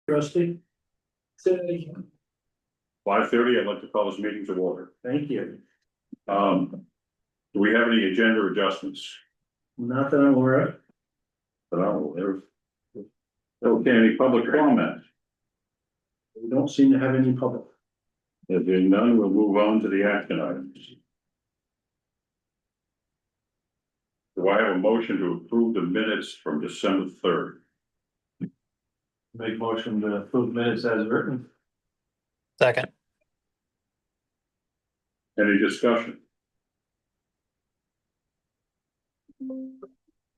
Trustee? 5:30, I'd like to call this meeting to order. Thank you. Do we have any agenda adjustments? Not that I'm aware of. Okay, any public comment? We don't seem to have any public. There being none, we'll move on to the action items. Do I have a motion to approve the minutes from December 3rd? Make motion to approve minutes as written. Second. Any discussion?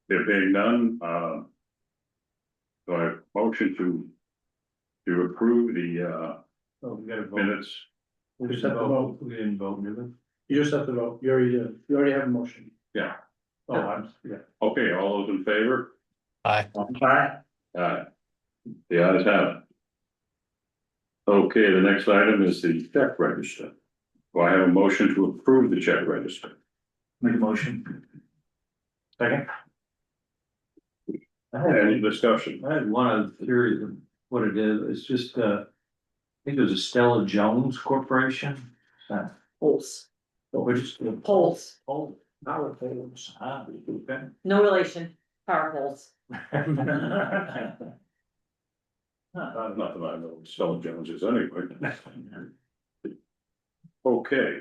There being none, do I have a motion to approve the Oh, we gotta vote. minutes? We just have to vote. We didn't vote, did we? You just have to vote. You already did. You already have a motion. Yeah. Oh, yeah. Okay, all those in favor? Aye. Aye. Aye. The ayes have it. Okay, the next item is the check register. Do I have a motion to approve the check register? Make a motion. Second. Any discussion? I had one other theory of what it is. It's just, I think it was a Stella Jones Corporation. Pulse, Which is. Pulse, Power poles. Okay. no relation, power poles. Nothing I know, Stella Jones is anyway. Okay.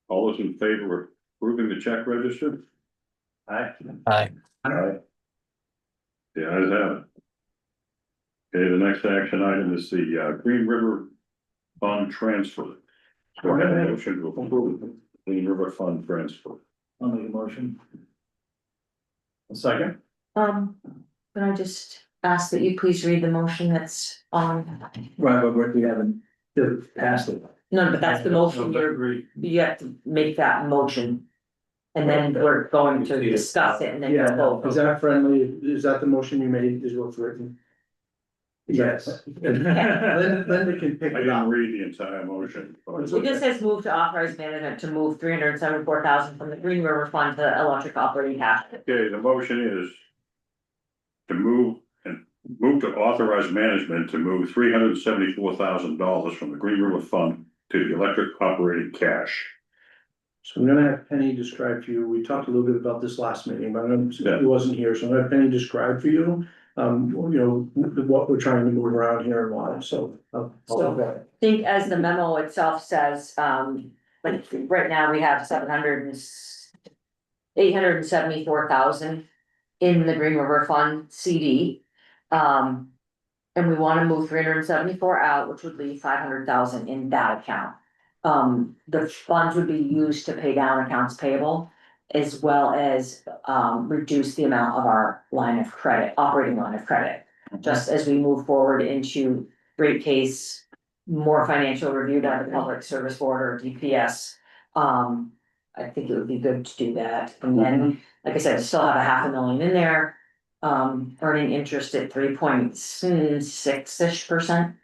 All those in favor of approving the check register? Aye. Aye. Aye. The ayes have it. Okay, the next action item is the Green River Fund transfer. So I have a motion to approve the Green River Fund transfer. I'll make a motion. A second. Can I just ask that you please read the motion that's on? Right, but we haven't passed it. No, but that's the motion, you have to make that motion. And then we're going to discuss it and then Yeah, you'll vote. is that friendly? Is that the motion you made, is what's written? Yes. Linda can pick I it didn't up. read the entire motion. It just says move to authorize management to move 374,000 from the Green River Fund to electric operating cash. Okay, the motion is to move to authorize management to move $374,000 from the Green River Fund to the electric operating cash. So I'm gonna have Penny describe for you, we talked a little bit about this last meeting, but I know Yeah. he wasn't here, so I'm gonna have Penny describe for you. What we're trying to move around here and why, so. I think as the memo itself says, like right now we have 874,000 in the Green River Fund CD. And we wanna move 374 out, which would leave 500,000 in that account. The funds would be used to pay down accounts payable as well as reduce the amount of our line of credit, operating line of credit. Just as we move forward into rate case, more financial review by the Public Service Board or DPS. I think it would be good to do that. And then, like I said, still have a 500,000 in there. Earning interest at 3.6-ish%.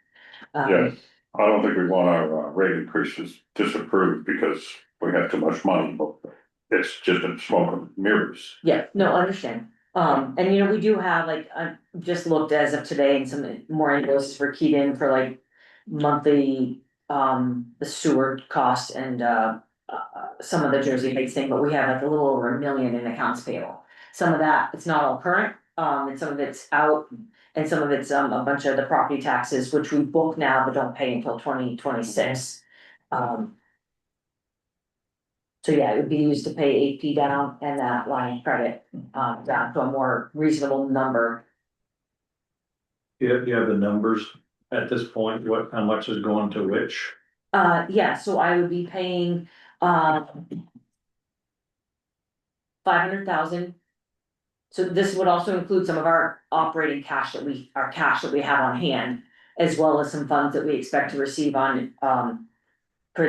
Yes, I don't think we want our rate increases disapproved because we have too much money, but it's just a smoke and mirrors. Yeah, no, understand. And we do have like, I just looked as of today and some more invoices were keyed in for like monthly, the sewer costs and, some of the Jersey Heights thing, but we have like a little over 1 million in accounts payable. Some of that, it's not all current, and some of it's out, and some of it's, a bunch of the property taxes, which we book now, but don't pay until 2026. So yeah, it would be used to pay AP down and that line of credit, down to a more reasonable number. You have the numbers at this point, how much is going to which? Yeah, so I would be paying, 500,000. So this would also include some of our operating cash our cash that we have on hand, as well as some funds that we expect to receive on, for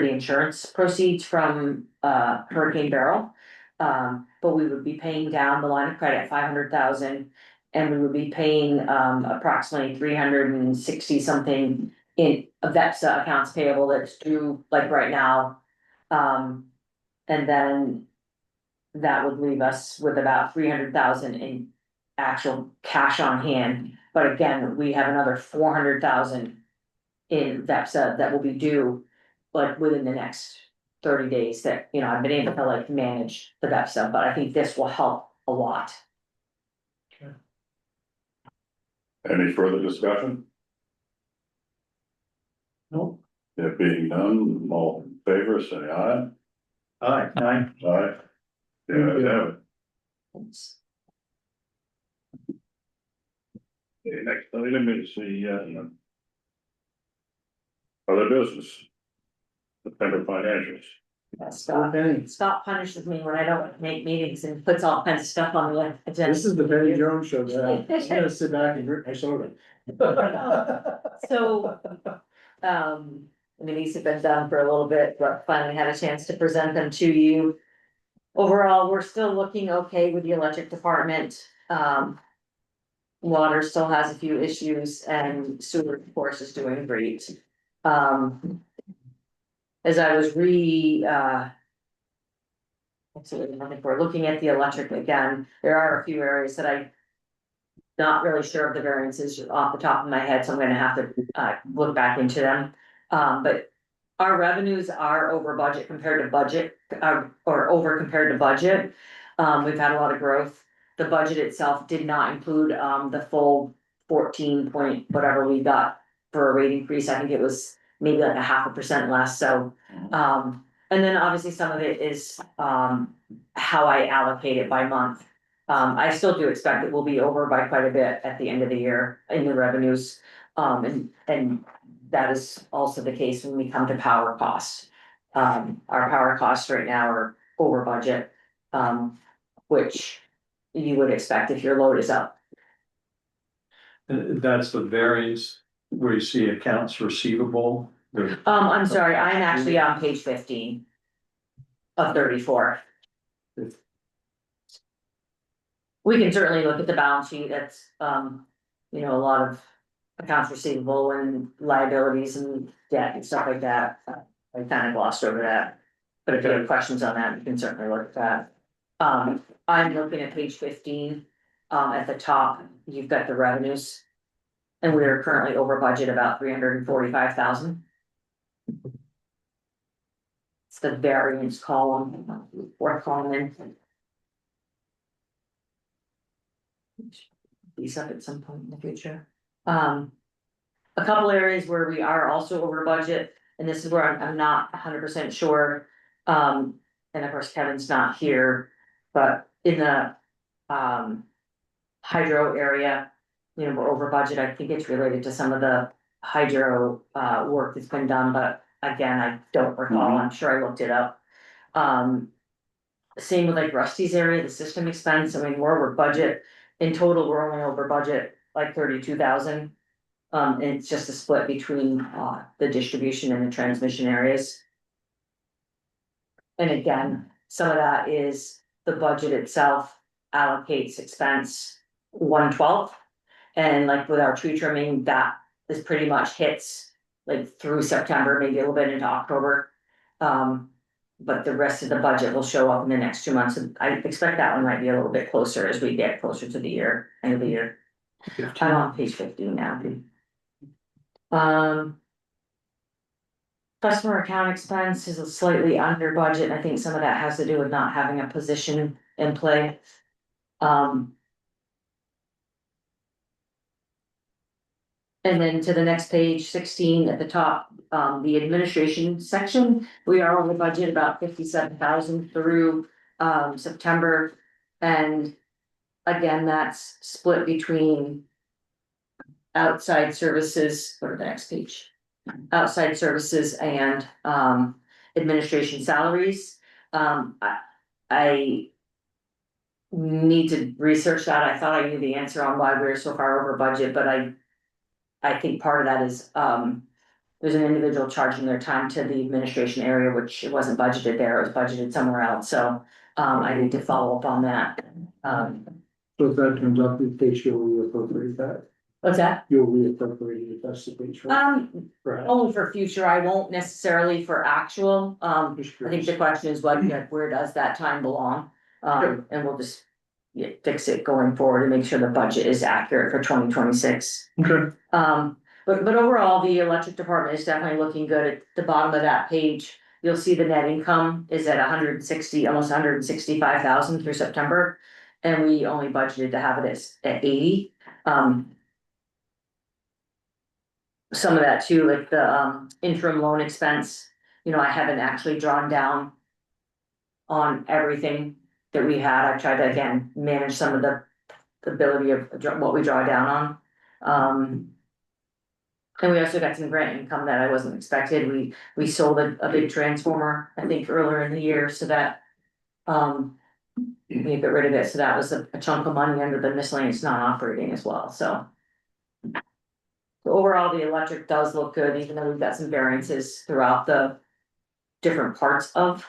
the insurance proceeds from, Hurricane Barrel. But we would be paying down the line of credit, 500,000, and we would be paying, approximately 360 something in VEPSA accounts payable that's due like right now. And then that would leave us with about 300,000 in actual cash on hand But again, we have another 400,000 in VEPSA that will be due, like, within the next 30 days that, you know, I've been able to like manage the VEPSA, but I think this will help a lot. Any further discussion? Nope. There being none, all in favor, say aye. Aye. Aye. Aye. Yeah, I have it. Thanks. Okay, next item is the other business. The Pender financials. Scott, Okay, Scott punishes me when I don't make meetings and puts all kinds of stuff on the agenda. this is the Benny Jones show, I'm gonna sit back and drink my soda. So, I mean, these have been done for a little bit, but finally had a chance to present them to you. Overall, we're still looking okay with the electric department. Water still has a few issues and sewer, of course, is doing great. As I was absolutely, I think we're looking at the electric again, there are a few areas that I not really sure of the variances off the top of my head, so I'm gonna have to look back into them. But our revenues are over budget compared to budget, or over compared to budget. We've had a lot of growth. The budget itself did not include the full 14 point whatever we got for a rate increase. I think it was maybe like a 0.5% less, so. And then obviously some of it is how I allocate it by month. I still do expect it will be over by quite a bit at the end of the year in the revenues. And that is also the case when we come to power costs. Our power costs right now are over budget, which you would expect if your load is up. And that's the variance where you see accounts receivable. I'm sorry, I'm actually on page 15 of 34. We can certainly look at the balance sheet, that's, you know, a lot of accounts receivable and liabilities and debt and stuff like that. I kind of glossed over that. But if you have questions on that, you can certainly look at that. I'm looking at page 15, at the top, you've got the revenues. And we are currently over budget about 345,000. It's the variance column, fourth column in. These up at some point in the future. A couple areas where we are also over budget, and this is where I'm not 100% sure. And of course Kevin's not here, but in the hydro area, you know, we're over budget. I think it's related to some of the hydro work that's been done, but again, I don't recall. I'm sure I looked it up. Same with like Rusty's area, the system expense. I mean, we're over budget. In total, we're only over budget like 32,000. And it's just a split between the distribution and the transmission areas. And again, some of that is the budget itself allocates expense 1/12. And like with our tree trimming, that is pretty much hits like through September, maybe a little bit into October. But the rest of the budget will show up in the next 2 months. And I expect that one might be a little bit closer as we get closer to the year, end of the year. I'm on page 15 now. Customer account expense is slightly under budget. I think some of that has to do with not having a position in play. And then to the next page, 16 at the top, the administration section, we are on the budget about 57,000 through September. And again, that's split between outside services, go to the next page. Outside services and administration salaries. I need to research that. I thought I knew the answer on why we're so far over budget, but I think part of that is there's an individual charging their time to the administration area, which it wasn't budgeted there, it was budgeted somewhere else, so I need to follow up on that. So if that comes up, the page you'll reappropriate that, What's that? you'll reappropriate it if that's the page, right? Right. Only for future, I won't necessarily for actual, I Just think curious. the question is what, where does that time belong? And we'll just fix it going forward and make sure the budget is accurate for 2026. Okay. But overall, the electric department is definitely looking good. At the bottom of that page, you'll see the net income is at 160, almost 165,000 through September. And we only budgeted to have it at 80. Some of that too, like the interim loan expense, I haven't actually drawn down on everything that we had. I tried to, again, manage some of the ability of what we draw down on. And we also got some grant income that I wasn't expected. We sold a big transformer, I think, earlier in the year, so that we get rid of it, so that was a chunk of money under the miscellaneous non-operating as well, so. Overall, the electric does look good, even though we've got some variances throughout the different parts of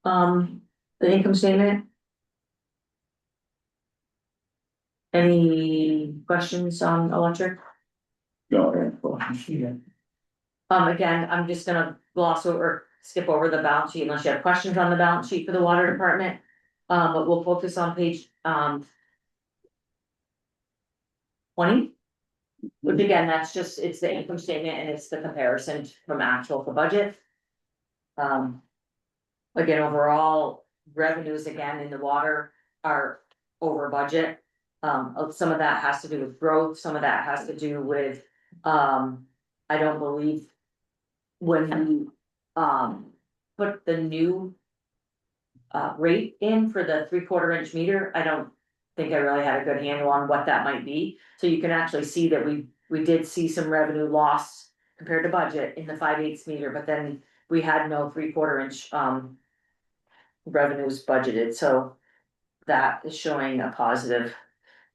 the income statement. Any questions on electric? No, Again, I'm just gonna skip over the balance sheet unless you have questions on the balance sheet for the water department. But we'll focus on page 20. Which again, it's the income statement and it's the comparison from actual to budget. Again, overall revenues again in the water are over budget. Some of that has to do with growth, some of that has to do with, I don't believe. When we, put the new. Rate in for the 3/4 inch meter, I don't think I really had a good handle on what that might be. So you can actually see that we did see some revenue loss compared to budget in the 5/8 meter, but then we had no 3/4 inch, revenues budgeted, so. That is showing a positive.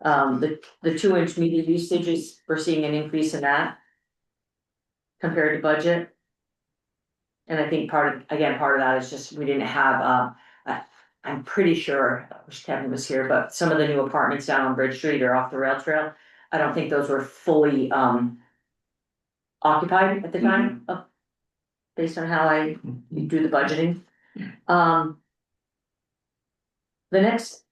The 2-inch meter usages, we're seeing an increase in that. Compared to budget. And I think part of that is just, we didn't have, I'm pretty sure, I wish Kevin was here, but some of the new apartments down on Bridge Street or off the rail trail. I don't think those were fully, occupied at the time of. Based on how I do the budgeting. The next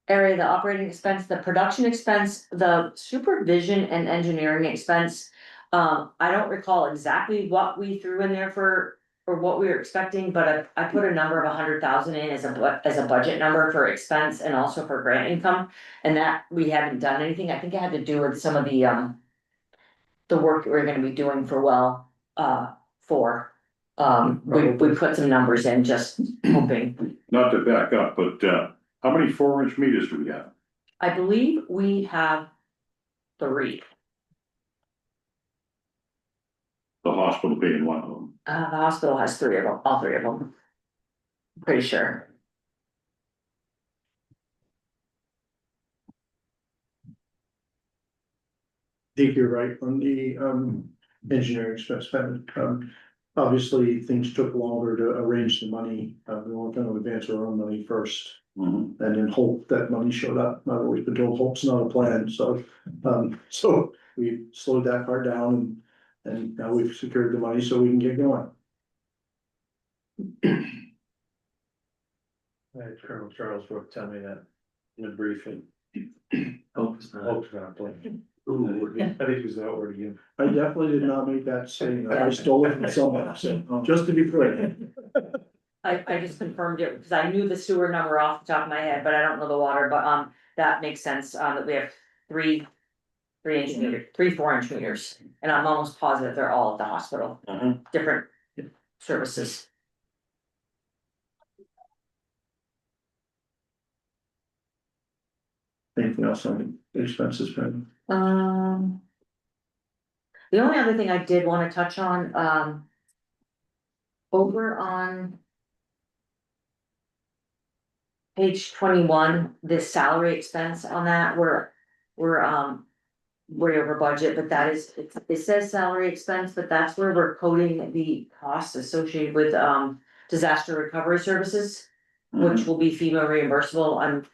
area, the operating expense, the production expense, the supervision and engineering expense. I don't recall exactly what we threw in there for, or what we were expecting, but I put a number of 100,000 in as a budget number for expense and also for grant income. And that we haven't done anything. I think it had to do with some of the work that we're gonna be doing for we put some numbers in, just hoping. not to back up, but how many 4-inch meters do we have? I believe we have 3. The hospital being one of them. The hospital has 3 of them, all 3 of them. Pretty sure. I think you're right on the engineering spend. Obviously, things took longer to arrange the money. We weren't gonna advance our own money first. And then hope that money showed up. I've always been told hope's not a plan, so we slowed that part down and now we've secured the money so we can get going. Colonel Charles Brooke tell me that in a briefing. Hope's Hope's not playing. Ooh. I think it was that word again. I definitely did not make that statement. I stole it from someone, so just to be clear. I just confirmed it, because I knew the sewer number off the top of my head, but I don't know the water, but that makes sense, that we have 3 4-inch meters. And I'm almost positive they're all at the hospital, different services. Anything else on the expenses, Ben? The only other thing I did wanna touch on, over on. Page 21, this salary expense on that, we're way over budget, but that is, it says salary expense, but that's where we're coding the costs associated with disaster recovery services. Which will be FEMA reimbursable.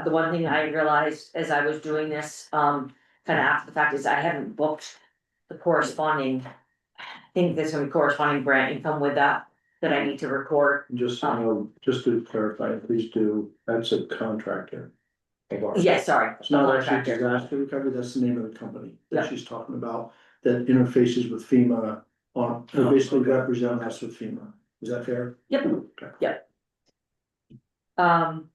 The one thing I realized as I was doing this, kind of after the fact, is I haven't booked the corresponding. I think there's gonna be corresponding grant income with that I need to record. Just to clarify, please do, that's a contractor. Yes, sorry. It's not actually Contractor. disaster recovery, that's the name of the company Yeah. that she's talking about, that interfaces with FEMA on, they Oh, basically okay. represent us with FEMA. Is that fair? Yep, Okay. yep. Um.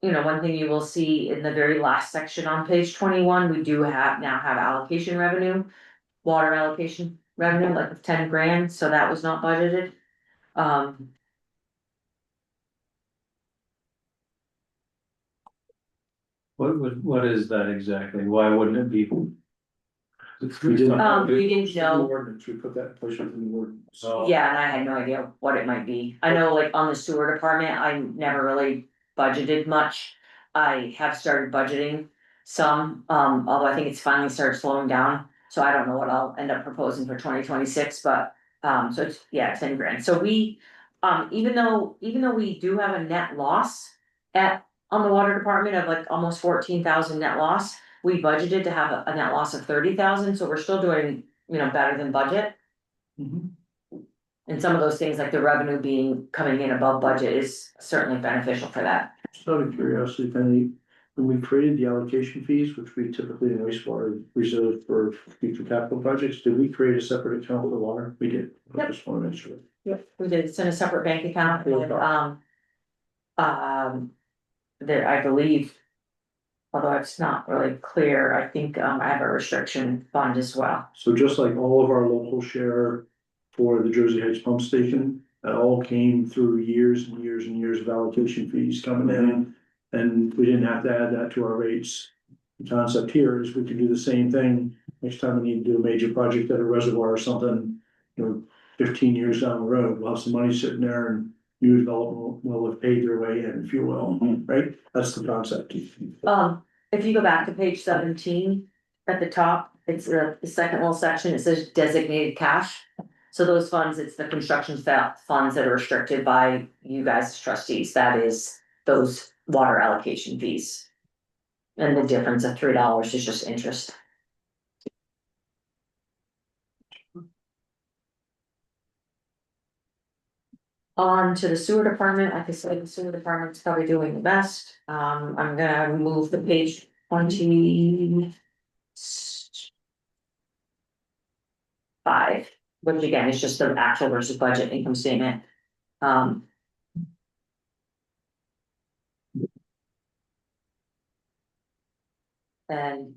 You know, one thing you will see in the very last section on page 21, we do now have allocation revenue. Water allocation revenue, like of 10 grand, so that was not budgeted. Um, What is that exactly? Why wouldn't it be? We didn't. we didn't It's in the know. Ordinance, we put that in place within the ordinance. Oh. Yeah, and I had no idea what it might be. I know like on the sewer department, I never really budgeted much. I have started budgeting some, although I think it's finally started slowing down. So I don't know what I'll end up proposing for 2026, but, so it's, yeah, 10 grand. So we, even though we do have a net loss on the water department of like almost 14,000 net loss, we budgeted to have a net loss of 30,000, so we're still doing, you know, better than budget. Mhm. And some of those things, like the revenue coming in above budget, is certainly beneficial for that. Just out of curiosity, Penny, when we created the allocation fees, which we typically in wastewater reserve for future capital projects, did we create a separate account for water? We did. I Yep. just want to make sure. Yep. We did, it's in a separate bank account, and, there, I believe. Although it's not really clear, I think, I have a restriction fund as well. So just like all of our local share for the Jersey Heights pump station, that all came through years and years and years of allocation fees coming in. And we didn't have to add that to our rates. The concept here is we can do the same thing next time we need to do a major project at a reservoir or something. You know, 15 years down the road, we'll have some money sitting there and new development will have paid their way in, if you will, right? That's the concept. If you go back to page 17, at the top, it's the second little section, it says designated cash. So those funds, it's the construction funds that are restricted by you guys as trustees, that is those water allocation fees. And the difference of $3 is just interest. On to the sewer department, like I said, the sewer department's probably doing the best, I'm gonna move the page 25, which again is just the actual versus budget income statement. And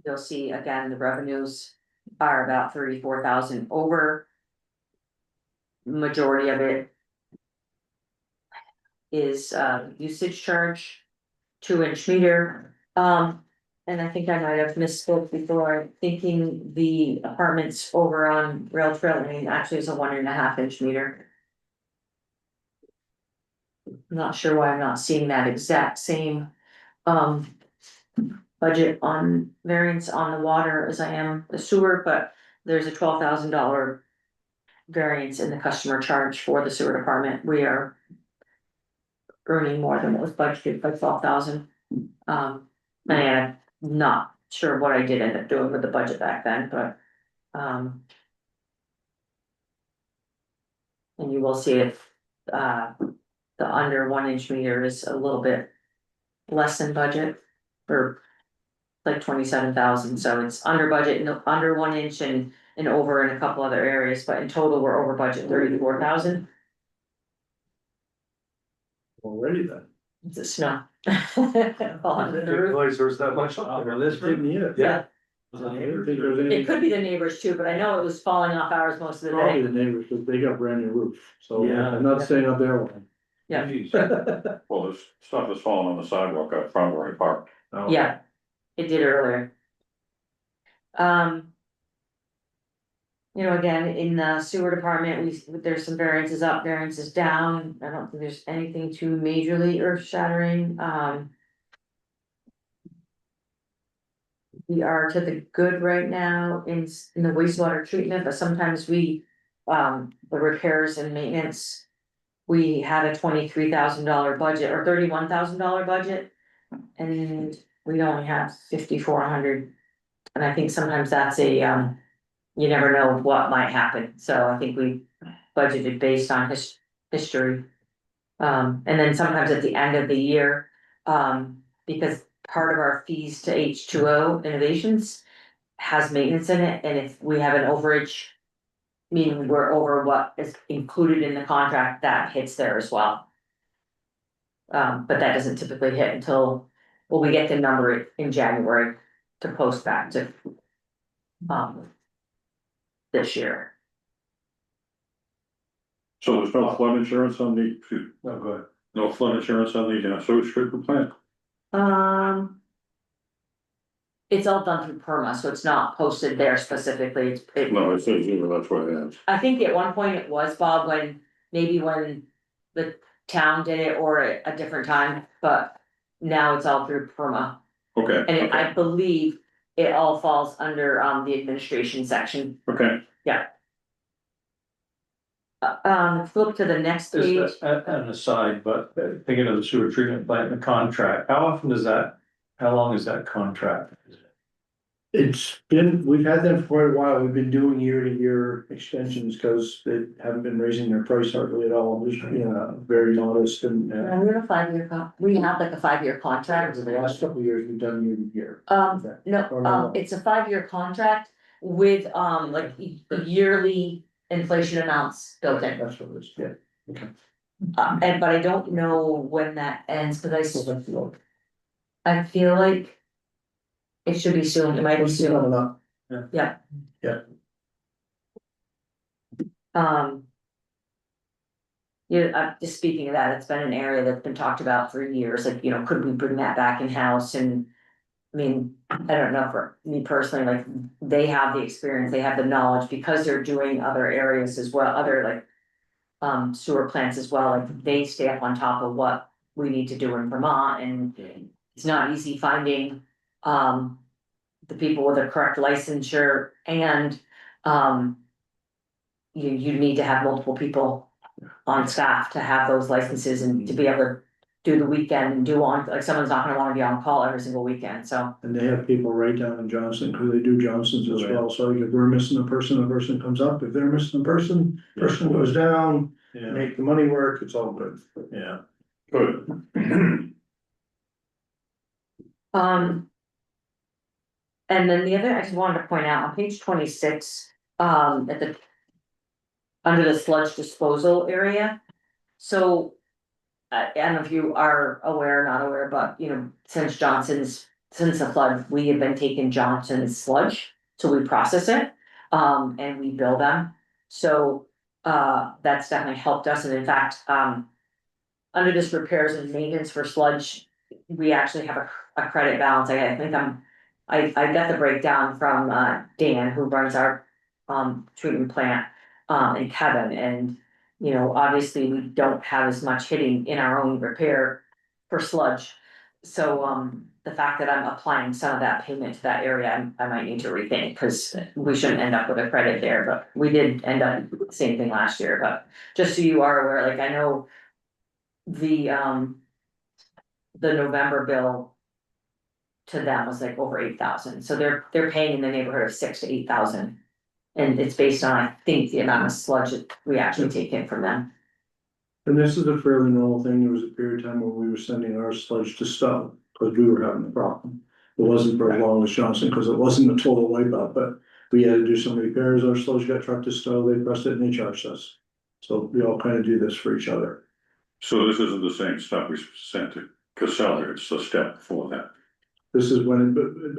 you'll see again, the revenues are about 34,000 over. Majority of it is usage charge, 2-inch meter. And I think I might have misspoke before, thinking the apartments over on Rail Trail Lane actually is a 1.5-inch meter. I'm not sure why I'm not seeing that exact same budget on variance on the water as I am the sewer, but there's a $12,000 variance in the customer charge for the sewer department. We are earning more than what was budgeted by 12,000. And I'm not sure what I did end up doing with the budget back then, but and you will see it, the under 1-inch meter is a little bit less than budget, or like 27,000, so it's under budget, under 1 inch and over in a couple other areas, but in total, we're over budget 34,000. Already then. It's a snow. On the roof. Realize there's that much up there. This Didn't need it. Yeah, I didn't think there was it anything. could be the neighbors too, but I know it was falling off ours most of the Probably day. the neighbors, because they got brand new roof, so Yeah. I'm not staying up there one. Yeah. Well, there's stuff that's falling on the sidewalk out front where I parked. Oh. Yeah, it did earlier. You know, again, in the sewer department, there's some variances up, variances down, I don't think there's anything too majorly earth shattering, We are to the good right now in the wastewater treatment, but sometimes the repairs and maintenance. We had a $23,000 budget or $31,000 budget. And we only have 5,400. And I think sometimes that's you never know what might happen, so I think we budgeted based on history. And then sometimes at the end of the year, because part of our fees to H2O Innovations has maintenance in it, and if we have an overage, meaning we're over what is included in the contract, that hits there as well. But that doesn't typically hit until, well, we get the number in January to post back to this year. So there's no flood insurance on the, No, go ahead. no flood insurance on the, sewage treatment plant? It's all done through perma, so it's not posted there specifically, No, it says here, that's what I asked. I think at one point it was, Bob, when the town did it or at a different time, but now it's all through perma. Okay. And I believe it all falls under the administration section. Okay, Flip to the next page. Just an aside, but thinking of the sewer treatment plant and the contract, how often does that, how long is that contract? We've had them for quite a while, we've been doing year-to-year extensions, cause they haven't been raising their price hardly at all, just, very modest and. We're a 5-year we have like a 5-year contract. The last couple of years, we've done year-to-year. No, it's a 5-year contract with like yearly inflation amounts built in. That's what it is, yeah. And but I don't know when that ends, cause I feel like it should be soon, it might be soon. Coming up. Yeah. Yeah. Yeah, just speaking of that, it's been an area that's been talked about for years, like, could we bring that back in-house and. I mean, I don't know, for me personally, like, they have the experience, they have the knowledge, because they're doing other areas as well, other like. Sewer plants as well, like, they stay up on top of what we need to do in Vermont, and it's not easy finding. The people with the correct licensure and, you need to have multiple people on staff to have those licenses and to be able to do the weekend and like, someone's not gonna wanna be on call every single weekend, so. And they have people right down in Johnson, cause they do Johnsons as well, so like if we're missing a person, the person comes up, if they're missing a person goes down. Yeah, Make the money work, it's all good. yeah. good. And then the other, I just wanted to point out on page 26, at the. Under the sludge disposal area, so. I don't know if you are aware or not aware, but since the flood, we have been taking Johnson's sludge, so we process it. And we bill them, so that's definitely helped us, and in fact, under this repairs and maintenance for sludge, we actually have a credit balance. I think I got the breakdown from Dan, who runs our treatment plant, and Kevin, and obviously we don't have as much hitting in our own repair for sludge. So the fact that I'm applying some of that payment to that area, I might need to rethink, because we shouldn't end up with a credit there, but we did end up with the same thing last year, but just so you are aware, like, I know. The November bill. To them was like over 8,000, so they're paying in the neighborhood of 6,000 to 8,000. And it's based on, I think, the amount of sludge that we actually take in from them. And this is a fairly normal thing, there was a period of time when we were sending our sludge to Stowe, cause we were having a problem. It wasn't for as long as Johnson, cause it wasn't a total wipeout, but we had to do some repairs, our sludge got trucked to Stowe, they pressed it and they charged us. So we all kind of do this for each other. So this isn't the same stuff we sent to Casella, it's the step before that. This is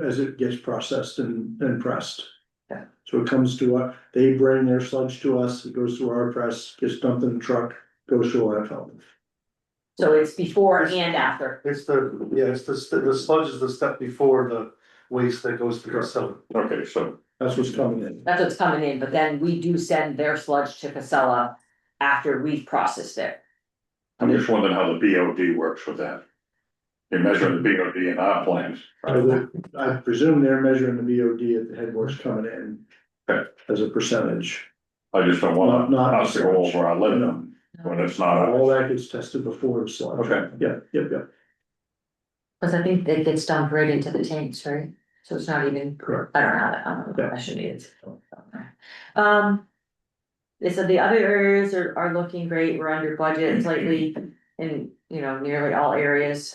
as it gets processed and pressed. Yeah. So it comes to they bring their sludge to us, it goes through our press, gets dumped in the truck, goes to a landfill. So it's before and after. It's the sludge is the step before the waste that goes to Casella. Okay, so, That's what's coming in. That's what's coming in, but then we do send their sludge to Casella after we've processed it. I'm just wondering how the BOD works with that. They measure the BOD in our plans. I presume they're measuring the BOD at the headwaters coming in. Okay. As a percentage. I just don't want Not us to go over our limit when it's not. All that gets tested before the sludge. Okay. Yep. Cause I think it gets dumped right into the tanks, right? So it's not even, Correct. I don't know how that, I don't know, Yeah. I should need it. They said the other areas are looking great, we're under budget slightly. in, nearly all areas,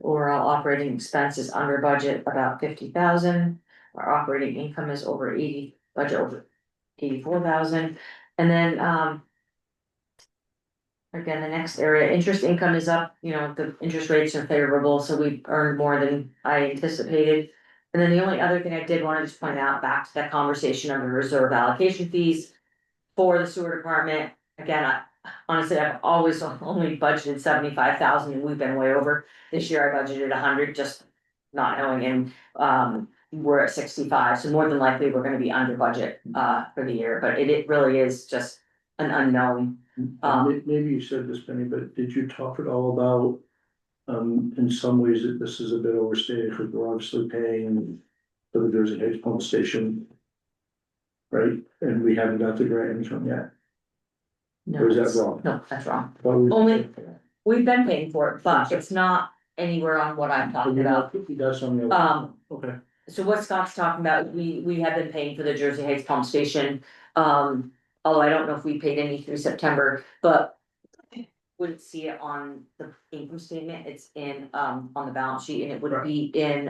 overall operating expenses under budget about 50,000. Our operating income is over 80, budget over 84,000, and then, again, the next area, interest income is up, the interest rates are favorable, so we earned more than I anticipated. And then the only other thing I did want to just point out, back to that conversation on the reserve allocation fees for the sewer department. Again, honestly, I've always only budgeted 75,000 and we've been way over. This year I budgeted 100, just not knowing, and we're at 65, so more than likely we're gonna be under budget for the year, but it really is just an unknown. Maybe you said this, Penny, but did you talk at all about, in some ways that this is a bit overstated, because we're obviously paying for the Jersey Heights pump station. Right, and we haven't got the grant income yet, No, or is that that's- wrong? No, that's wrong. But we- Only- We've been paying for it, but it's not anywhere on what I'm talking about. That's on the other, okay, So what Scott's talking about, we have been paying for the Jersey Heights pump station, although I don't know if we paid any through September, but. Wouldn't see it on the income statement, it's in, on the balance sheet, and it would be in,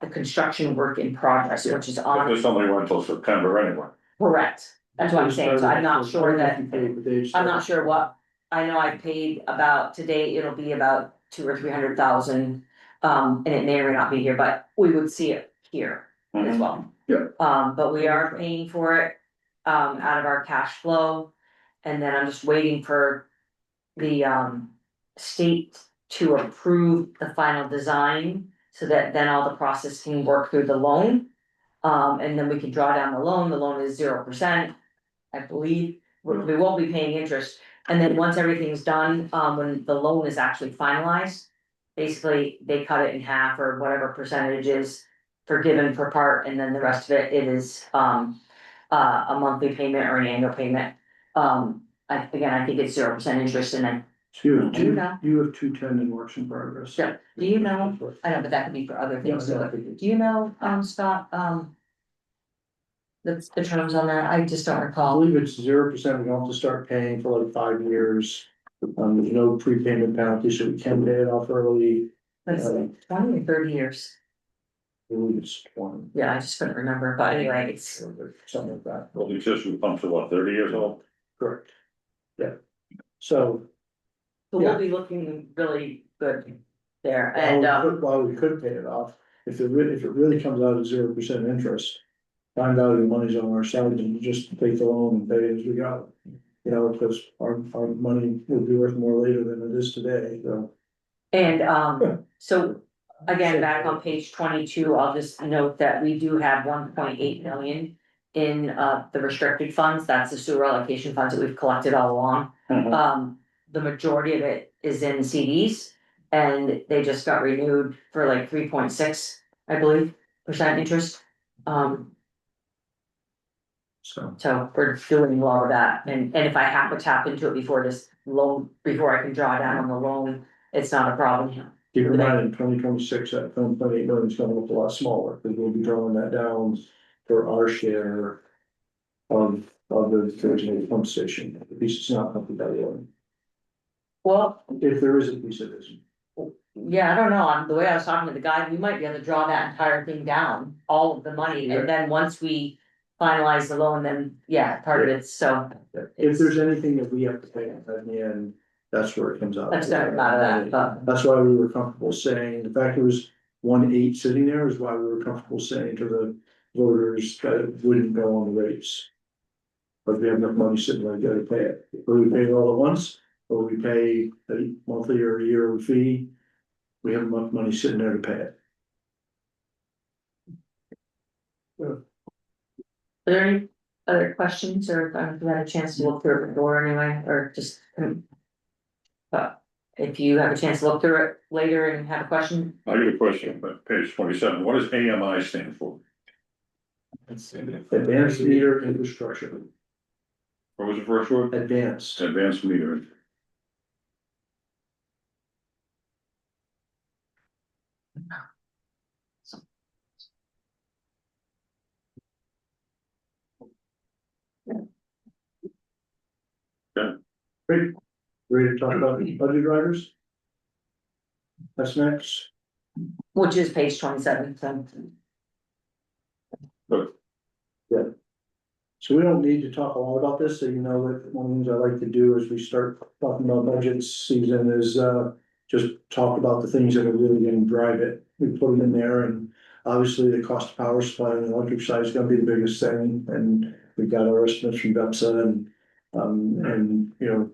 the construction work in progress, which is But on, this only went till September anyway. correct. That's what I'm saying, so I'm not sure that, I'm I'm not sure what, I know I paid about, today it'll be about 200 or 300,000. And it may or may not be here, but we would see it here as well. Yeah. But we are paying for it, out of our cash flow. And then I'm just waiting for the, state to approve the final design, so that then all the process can work through the loan. And then we can draw down the loan is 0%, I believe, we won't be paying interest. And then once everything's done, when the loan is actually finalized, basically they cut it in half or whatever percentage is forgiven per part, and then the rest of it is, a monthly payment or an annual payment. I think it's 0% interest, and then, So you have Do you know? you have 210 in works in progress. Yeah. Do you know, I know, but that could be for other things too. Do you know, Scott, the terms on that? I just don't I recall. believe it's 0%, we don't have to start paying for like 5 years. There's no prepayment penalty, so we can pay it off early, That's 20 or 30 years. I believe it's 20. Yeah, I just couldn't remember, but anyway, it's, Something like that, Well, the existing pumps are what, 30 years old? correct. Yeah, so. so we'll be looking really good there, and, While we could pay it off, if it really comes out at 0% interest. Find out your money's on our side and you just take the loan and pay it as we go. You know, because our money will be worth more later than it is today, so. and, so. Again, back on page 22, I'll just note that we do have 1.8 million in, the restricted funds, that's the sewer allocation funds that we've collected all along. The majority of it is in CDs, and they just got renewed for like 3.6, I believe, percent interest. So we're doing all of that, and if I have to tap into it before this loan, before I can draw down on the loan, it's not a problem. Keep in mind, in 2026, that 1.8 million is gonna look a lot smaller, because we'll be drawing that down for our share. Of the Thursday pump station, the piece is not company value, Well, if there is a piece of this. yeah, I don't know, the way I was talking to the guy, we might be able to draw that entire thing down, all of the money, and then once we finalize the loan, then, yeah, part of it's, so. If there's anything that we have to pay at the end, that's where it comes out. That's gonna come out of that, but, That's why we were comfortable saying, the fact it was 1.8 sitting there is why we were comfortable saying to the voters that it wouldn't go on the rates. But we have enough money sitting there, gotta pay it, or we pay it all at once, or we pay a monthly or a yearly fee. We have enough money sitting there to pay it. are there any other questions, or if you had a chance to look through it before anyway, or just. But if you have a chance to look through it later and have a question, I got a question, but page 27, what does AMI stand for? Advanced meter infrastructure, What was the first word? advanced. Advanced metering. Great, ready to talk about budget drivers? That's next. which is page 27, so. So we don't need to talk a lot about this, so you know that one of the things I like to do as we start talking about budget season is just talk about the things that are really gonna drive it. We put them in there, and obviously the cost of power supply on the electric side is gonna be the biggest thing, and we've got our estimates from BEPSA and you know,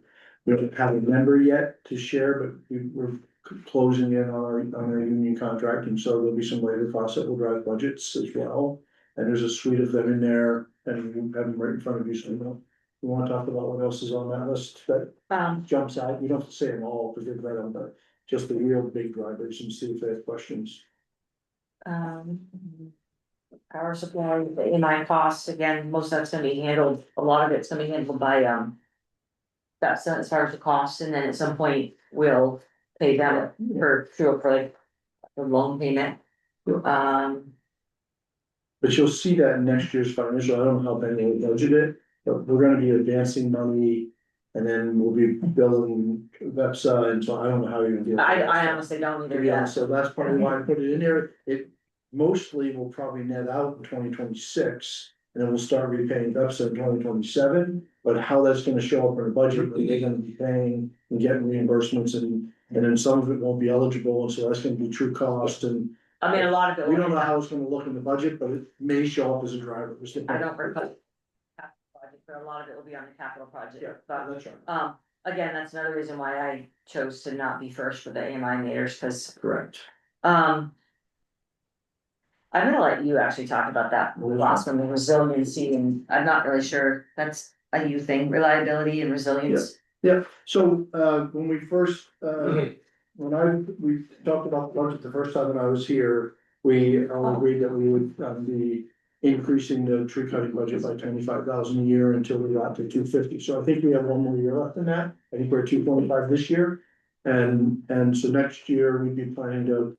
we don't have a number yet to share, but we're closing in on our union contract, and so there'll be some labor costs that will drive budgets as well. And there's a suite of them in there, and you have them right in front of you, so you wanna talk about what else is on that list that jumps out, you don't have to say them all, because they're right on, but just the real big drivers and see if they have questions. Power supply, the AMI costs, again, most of that's gonna be handled, a lot of it's gonna be handled by, that's as far as the costs, and then at some point, we'll pay them for like, the loan payment. But you'll see that in next year's financial, I don't know how many we budgeted, but we're gonna be advancing money. And then we'll be building website, and so I don't know how you're gonna deal with that. I honestly don't either, Yeah, yeah. so that's probably why I put it in there, it mostly will probably net out in 2026. And then we'll start repaying website in 2027, but how that's gonna show up in the budget, they're gonna be paying and getting reimbursements, and then some of it won't be eligible, and so that's gonna be true cost, and. I mean, a lot of it. We don't know how it's gonna look in the budget, but it may show up as a driver. I don't recall. But a lot of it will be on the capital project, Yeah, but, that's right. again, that's another reason why I chose to not be first for the AMI meters, cause, Correct. I'm gonna let you actually talk about that last one, the resiliency, and I'm not really sure, that's a you thing, reliability and resilience. Yeah, so, when we first, we talked about the budget the first time that I was here, we all agreed that we would, be increasing the tree cutting budget by 25,000 a year until we got to 250. So I think we have one more year left in that. I think we're at 225 this year. And so next year we'd be planning to.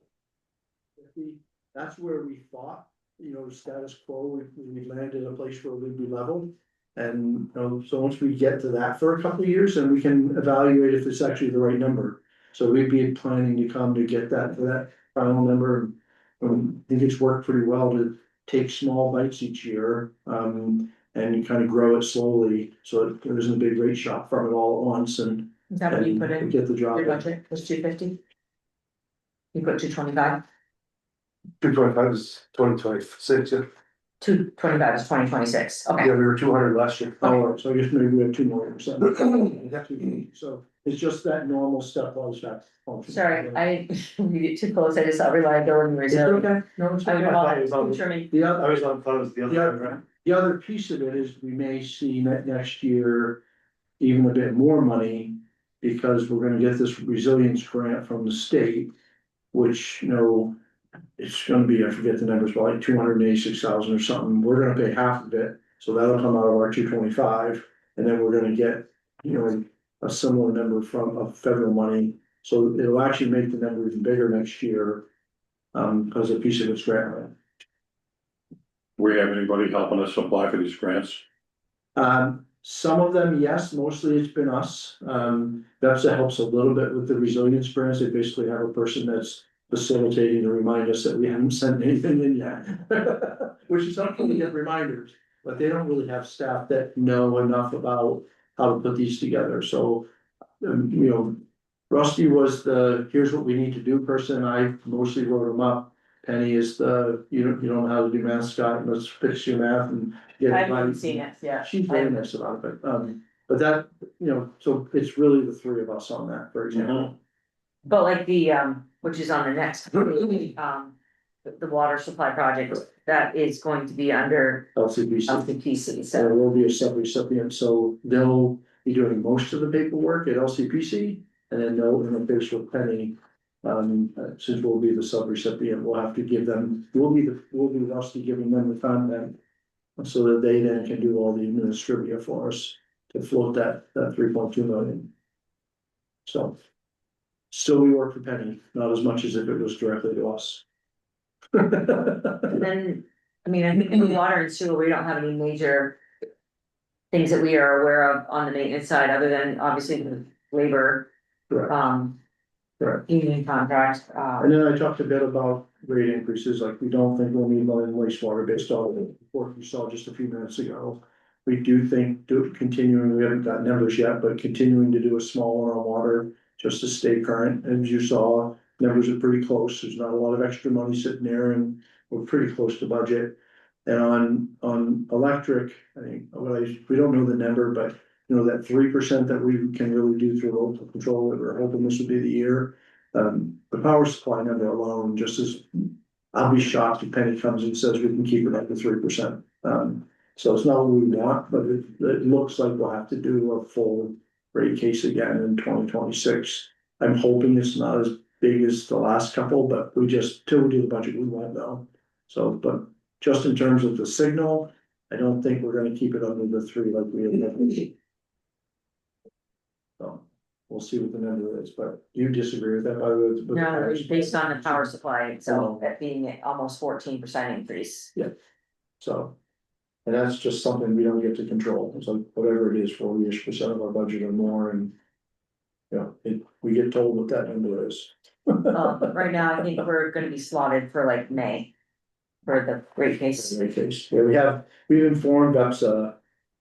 That's where we thought, status quo, we landed in a place where we'd be level. And, so once we get to that for a couple of years, then we can evaluate if it's actually the right number. So we'd be planning to come to get that, to that final number. I think it's worked pretty well to take small bites each year, and you kind of grow it slowly, so there isn't a big rate shock from it all at once, and. Is that what you put in? Get the job Your done. budget was 250? You put 225? 225 is 2026, yeah. 225 is 2026, okay. Yeah, we were 200 last year. Oh, so I guess maybe we have 2 more or something. So it's just that normal stepwise that function. Sorry, I you get too close, I just saw reliability and It's resilience. okay, no, it's I would okay. call thought it was on- that, picture me. The I other, was on, thought it was the other one, right? the other piece of it is we may see next year even a bit more money, because we're gonna get this resilience grant from the state, which, it's gonna be, I forget the numbers, but like 286,000 or something, we're gonna pay half of it, so that'll come out of our 225. And then we're gonna get, a similar number of federal money, so it'll actually make the number even bigger next year. Because a piece of it's grant money. We have anybody helping us apply for these grants? Some of them, yes, mostly it's been us. That helps a little bit with the resilience grants. They basically have a person that's facilitating to remind us that we haven't sent anything in yet. Which is helpful to get reminders, but they don't really have staff that know enough about how to put these together, so. Rusty was the, here's what we need to do person, I mostly wrote them up. Penny is the, you don't know how to do math, Scott, let's fix your math and. get I everybody- haven't seen it, yeah. She's very nice about it, but that, so it's really the three of us on that, for example. But like the, which is on the next, the water supply project, that is going to be under LCPC, LCPC, so so. there will be a sub-recipient, so they'll be doing most of the paperwork at LCPC. And then they'll interface with Penny, since we'll be the sub-recipient, we'll have to give them, we'll be Rusty giving them the content. So that they then can do all the administrivia for us to float that 3.2 million. So. Still we work for Penny, not as much as if it was directly to us. And then, I mean, I think in the water and sewer, we don't have any major things that we are aware of on the maintenance side, other than obviously the labor, Correct. Correct. union contract, And then I talked a bit about rate increases, like we don't think we'll need money in wastewater based on the report you saw just a few minutes ago. We do think continuing, we haven't got numbers yet, but continuing to do a small one on water just to stay current. As you saw, numbers are pretty close. There's not a lot of extra money sitting there and we're pretty close to budget. And on electric, I think, we don't know the number, but you know, that 3% that we can really do through local control, that we're hoping this would be the year. The power supply number alone, just as, I'll be shocked if Penny comes and says we can keep it at the 3%. So it's not what we want, but it looks like we'll have to do a full rate case again in 2026. I'm hoping it's not as big as the last couple, but we just, till we do the budget, we won't know. So, but just in terms of the signal, I don't think we're gonna keep it under the 3 like we had. So, we'll see what the number is, but you disagree with that, by the way? with the no, power it's based on the power supply itself, Oh. that being almost 14% increase. So, and that's just something we don't get to control, it's like whatever it is, 40% of our budget or more, and. You know, we get told what that number is. Right now, I think we're gonna be slotted for like May. For the rate case. In any case, yeah, we've informed EPSA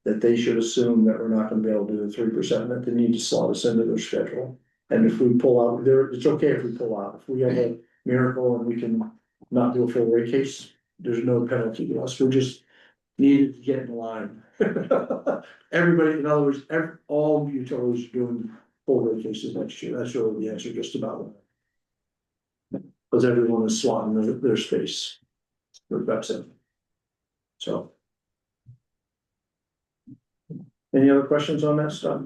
that they should assume that we're not gonna be able to do the 3%, that they need to slot us into their schedule. And if we pull out, it's okay if we pull out, if we have a miracle and we can not do a full rate case, there's no penalty to us, we just needed to get in line. Everybody, in other words, all utilities are doing full rate cases next year, that's really the answer, just about. Because everyone is swatting their space. With EPSA. So. Any other questions on that stuff?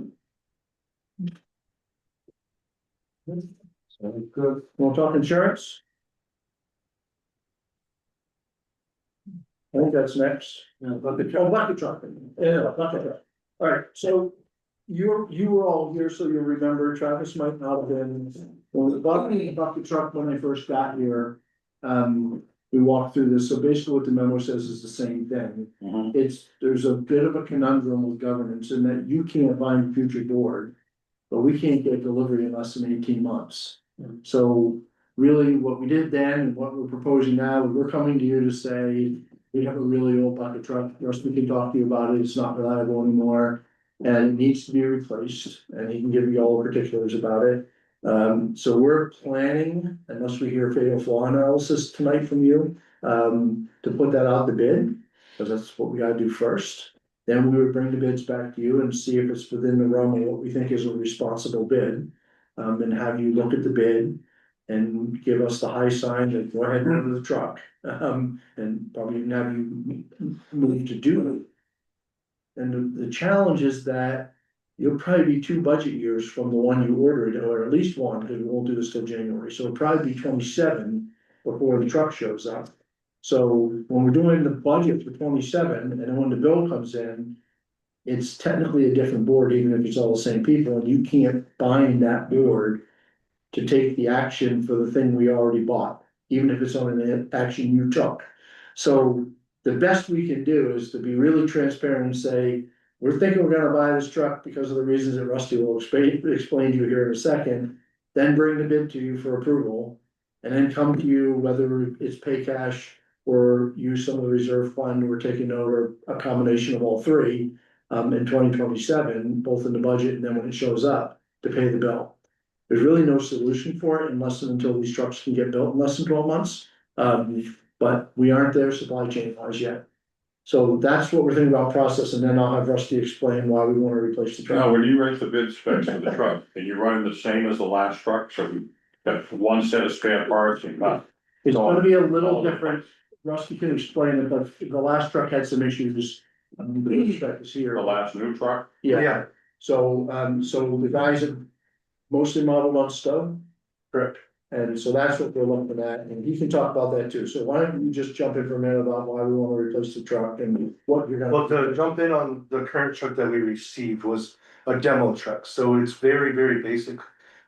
Good. We'll talk insurance. I think that's next. Bucket truck. Yeah, bucket truck. All right, so you were all here, so you'll remember Travis might not have been, when the bucket truck, when I first got here. We walked through this, so basically what the memo says is the same thing. There's a bit of a conundrum with governance in that you can't find future board. But we can't get delivery in less than 18 months. So really what we did then and what we're proposing now, we're coming to you to say. We have a really old bucket truck, Rusty can talk to you about it, it's not reliable anymore. And it needs to be replaced, and he can give you all the particulars about it. So we're planning, unless we hear fatal flaw analysis tonight from you, to put that out to bid. Cause that's what we gotta do first. Then we would bring the bids back to you and see if it's within the realm of what we think is a responsible bid. And have you look at the bid and give us the high sign that go ahead and order the truck. And probably even have you move to do it. And the challenge is that you'll probably be 2 budget years from the one you ordered, or at least 1, because we won't do this till January, so it'll probably be 27 before the truck shows up. So when we're doing the budget for 27, and then when the bill comes in. It's technically a different board, even if it's all the same people, and you can't bind that board. To take the action for the thing we already bought, even if it's on an action you took. So the best we can do is to be really transparent and say. We're thinking we're gonna buy this truck because of the reasons that Rusty will explain to you here in a second. Then bring the bid to you for approval. And then come to you, whether it's pay cash or use some of the reserve fund, we're taking over a combination of all 3. In 2027, both in the budget and then when it shows up, to pay the bill. There's really no solution for it unless and until these trucks can get built in less than 12 months. But we aren't there supply chain wise yet. So that's what we're thinking about process, and then I'll have Rusty explain why we wanna replace the Now, truck. when you write the bid specs for the truck, and you're running the same as the last truck, so you got 1 set of spare parts and not. It's gonna be a little different, Rusty can explain it, but the last truck had some issues. The spec is here. The last new truck, Yeah, so the guys have mostly modeled on stone. Correct. And so that's what we're looking at, and he can talk about that too, so why don't you just jump in for a minute about why we wanna replace the truck and what you're gonna. Well, to jump in on the current truck that we received was a demo truck, so it's very, very basic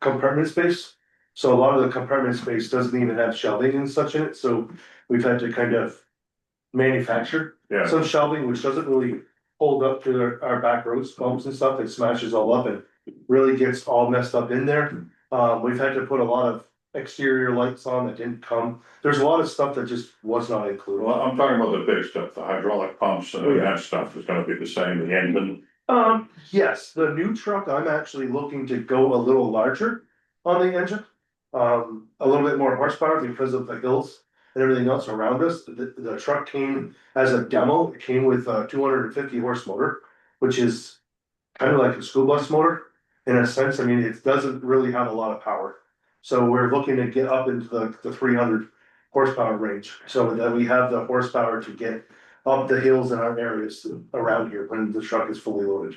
compartment space. So a lot of the compartment space doesn't even have shelving and such in it, so we've had to kind of manufacture yeah, some shelving, which doesn't really pulled up to our back roads, bumps and stuff, it smashes all up and really gets all messed up in there. We've had to put a lot of exterior lights on that didn't come. There's a lot of stuff that just was not included. Well, I'm talking about the big stuff, the hydraulic pumps Oh, and yeah. that stuff is gonna be the same, the engine. Yes, the new truck, I'm actually looking to go a little larger on the engine. A little bit more horsepower because of the hills and everything else around us. The truck came as a demo, it came with a 250 horse motor, which is kind of like a school bus motor. In a sense, I mean, it doesn't really have a lot of power. So we're looking to get up into the 300 horsepower range, so that we have the horsepower to get up the hills in our areas around here when the truck is fully loaded.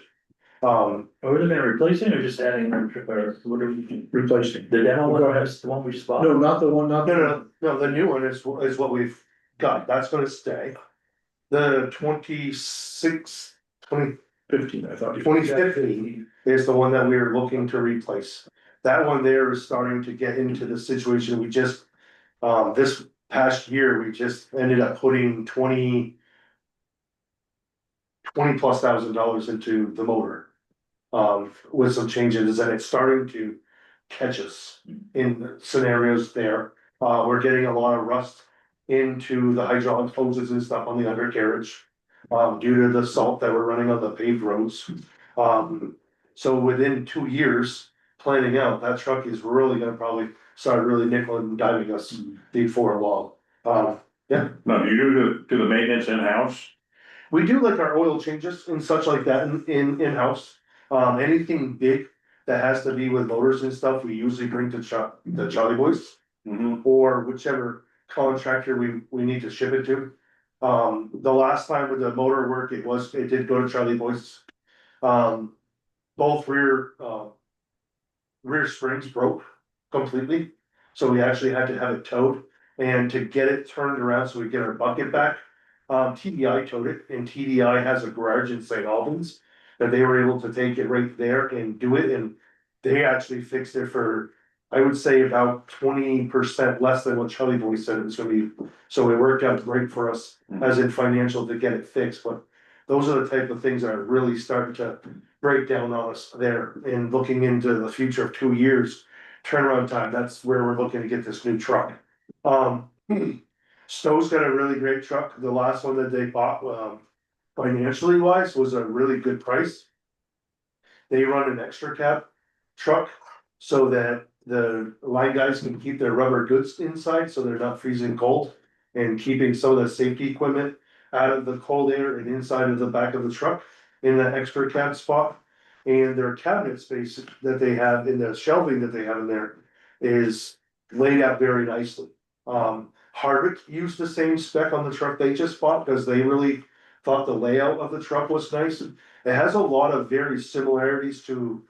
Are we looking at replacing or just adding, or what are we, Replacing. the demo Go one, ahead. that's the one we just bought? No, not the one, not. No, the new one is what we've got, that's gonna stay. The 15, I thought. 2015 is the one that we're looking to replace. That one there is starting to get into the situation, we just, this past year, we just ended up putting $20+ thousand into the motor. With some changes, and it's starting to catch us in scenarios there. We're getting a lot of rust into the hydraulic hoses and stuff on the undercarriage. Due to the salt that we're running on the paved roads. So within 2 years, planning out, that truck is really gonna probably start really nickel and diming us before long. Now, do you do the maintenance in-house? We do like our oil changes and such like that in-house. Anything big that has to be with motors and stuff, we usually bring to the Charlie Boys. Or whichever contractor we need to ship it to. The last time with the motor work, it did go to Charlie Boys. Both rear springs broke completely, so we actually had to have it towed. And to get it turned around so we get our bucket back, TDI towed it, and TDI has a garage in St. Albans. That they were able to take it right there and do it, and they actually fixed it for, I would say, about 20% less than what Charlie Boy said it was gonna be. So it worked out great for us, as in financial, to get it fixed, but those are the type of things that are really starting to break down on us there. And looking into the future of 2 years, turnaround time, that's where we're looking to get this new truck. Stowe's got a really great truck, the last one that they bought, financially wise, was a really good price. They run an extra cab truck so that the line guys can keep their rubber goods inside, so they're not freezing cold. And keeping some of the safety equipment out of the cold air and inside of the back of the truck in that extra cab spot. And their cabinet space that they have in the shelving that they have in there is laid out very nicely. Hardwick used the same spec on the truck they just bought, because they really thought the layout of the truck was nice. It has a lot of very similarities to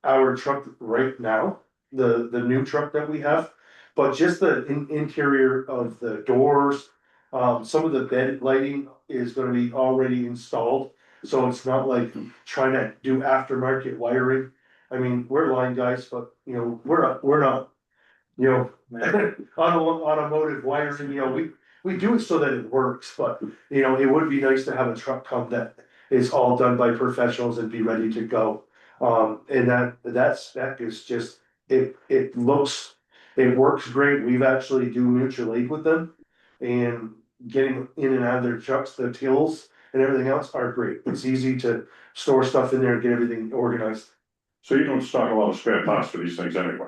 our truck right now, the new truck that we have. But just the interior of the doors, some of the bed lighting is gonna be already installed. So it's not like trying to do aftermarket wiring. I mean, we're line guys, but you know, we're not, you know, automotive wiring, you know, we do it so that it works, but you know, it would be nice to have a truck come that is all done by professionals and be ready to go. And that spec is just, it works great. We've actually do mutual aid with them. And getting in and out of their trucks, the tills and everything else are great. It's easy to store stuff in there and get everything organized. So you don't stock a lot of spare parts for these things anyway?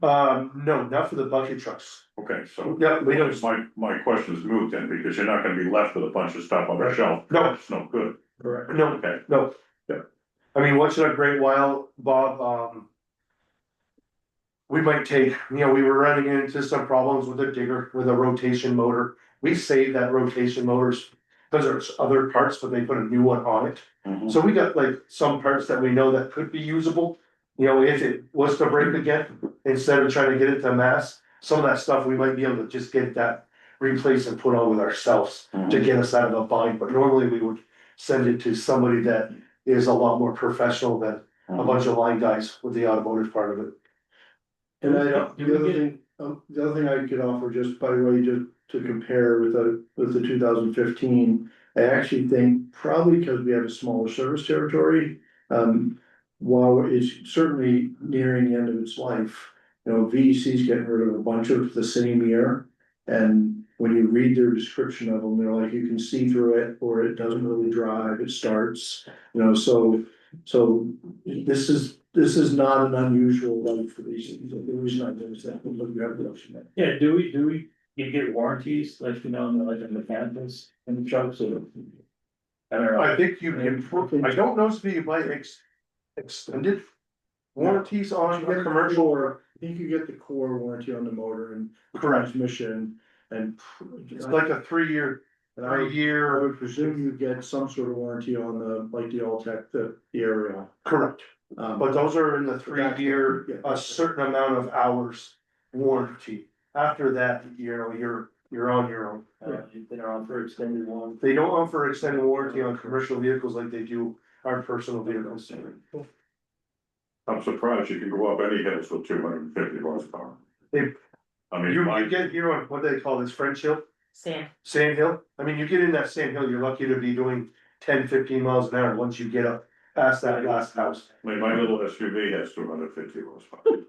No, not for the bucket trucks. Okay, so. Yeah, we don't. My question is moved then, because you're not gonna be left with a bunch of stuff on the Right. shelf. No. It's no good. Correct. No, Okay. no. Yeah. I mean, once in a great while, Bob, we might take, you know, we were running into some problems with the digger, with a rotation motor. We saved that rotation motors because there's other parts, but they put a new one on it. So we got like some parts that we know that could be usable. You know, if it was to break again, instead of trying to get it to mass, some of that stuff, we might be able to just get that replaced and put on with ourselves to get us out of a bind. But normally we would send it to somebody that is a lot more professional than a bunch of line guys with the automotive part of it. And the other thing I could offer, just by the way, to compare with the 2015, I actually think probably because we have a smaller service territory, while it's certainly nearing the end of its life, you know, VEC's getting rid of a bunch of the same year. And when you read their description of them, they're like, you can see through it, or it doesn't really drive, it starts, you know, so this is not an unusual life for these, the reason I noticed that, look, you have production. Yeah, do we, you get warranties, like, you know, like the mechanicals and the trucks or? I don't know. I think you can, I don't know if you buy extended warranties on a commercial or. I think you get the core warranty on the motor and Correct. transmission and. It's like a 3 year, And I year, would presume you get some sort of warranty on the, like the All-Tech, the aerial. correct, but those are in the That's- 3 year, yeah. a certain amount of hours warranty. After that, you know, you're on your own. They don't offer extended one. They don't offer extended warranty on commercial vehicles like they do our personal vehicles. I'm surprised you can go up any hills with 250 horsepower. They- I mean, You my, get here on, what they call this, French Hill, Sam, Sand Hill, I mean, you get in that sand hill, you're lucky to be doing 10-15 miles an hour once you get up past that last house. my little SUV has 250 horsepower.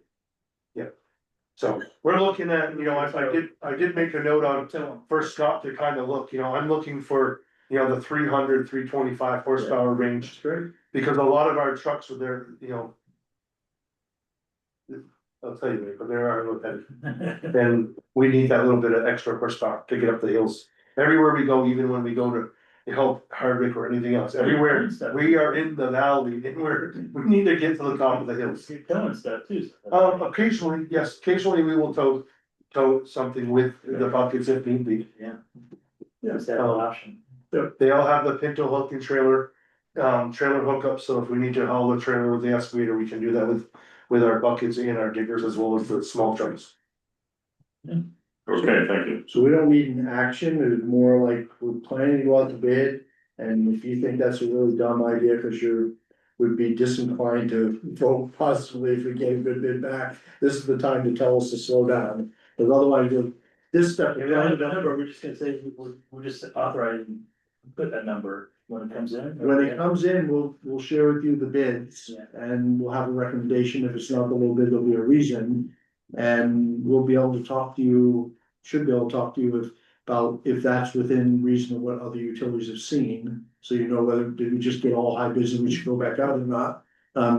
So we're looking at, you know, I did make a note on first stop to kind of look, you know, I'm looking for, you know, the 300, 325 horsepower range. That's great. Because a lot of our trucks with their, you know. I'll tell you, but there are repetitive, and we need that little bit of extra horsepower to get up the hills. Everywhere we go, even when we go to help Hardwick or anything else, everywhere, we are in the valley, and we need to get to the top of the hills. You're towing stuff too. Occasionally, yes, occasionally we will tow something with the buckets if need be. Yeah. Yeah. Is that an option? They all have the Pinto hook and trailer hookup, so if we need to haul the trailer with the excavator, we can do that with our buckets and our diggers as well as the small trucks. Okay, thank you. So we don't need an action, it's more like we're planning to go out to bid. And if you think that's a really dumb idea, cause would be disinclined to vote positively if we get a good bid back, this is the time to tell us to slow down. Cause otherwise, this step. If we don't have a number, we're just gonna say, we're just authorizing, put that number when it comes in. When it comes in, we'll share with you the bids Yeah. and we'll have a recommendation. If it's not the low bid, there'll be a reason. And we'll be able to talk to you, should be able to talk to you about if that's within reason of what other utilities have seen. So you know whether, did we just get all high bids and we should go back out or not,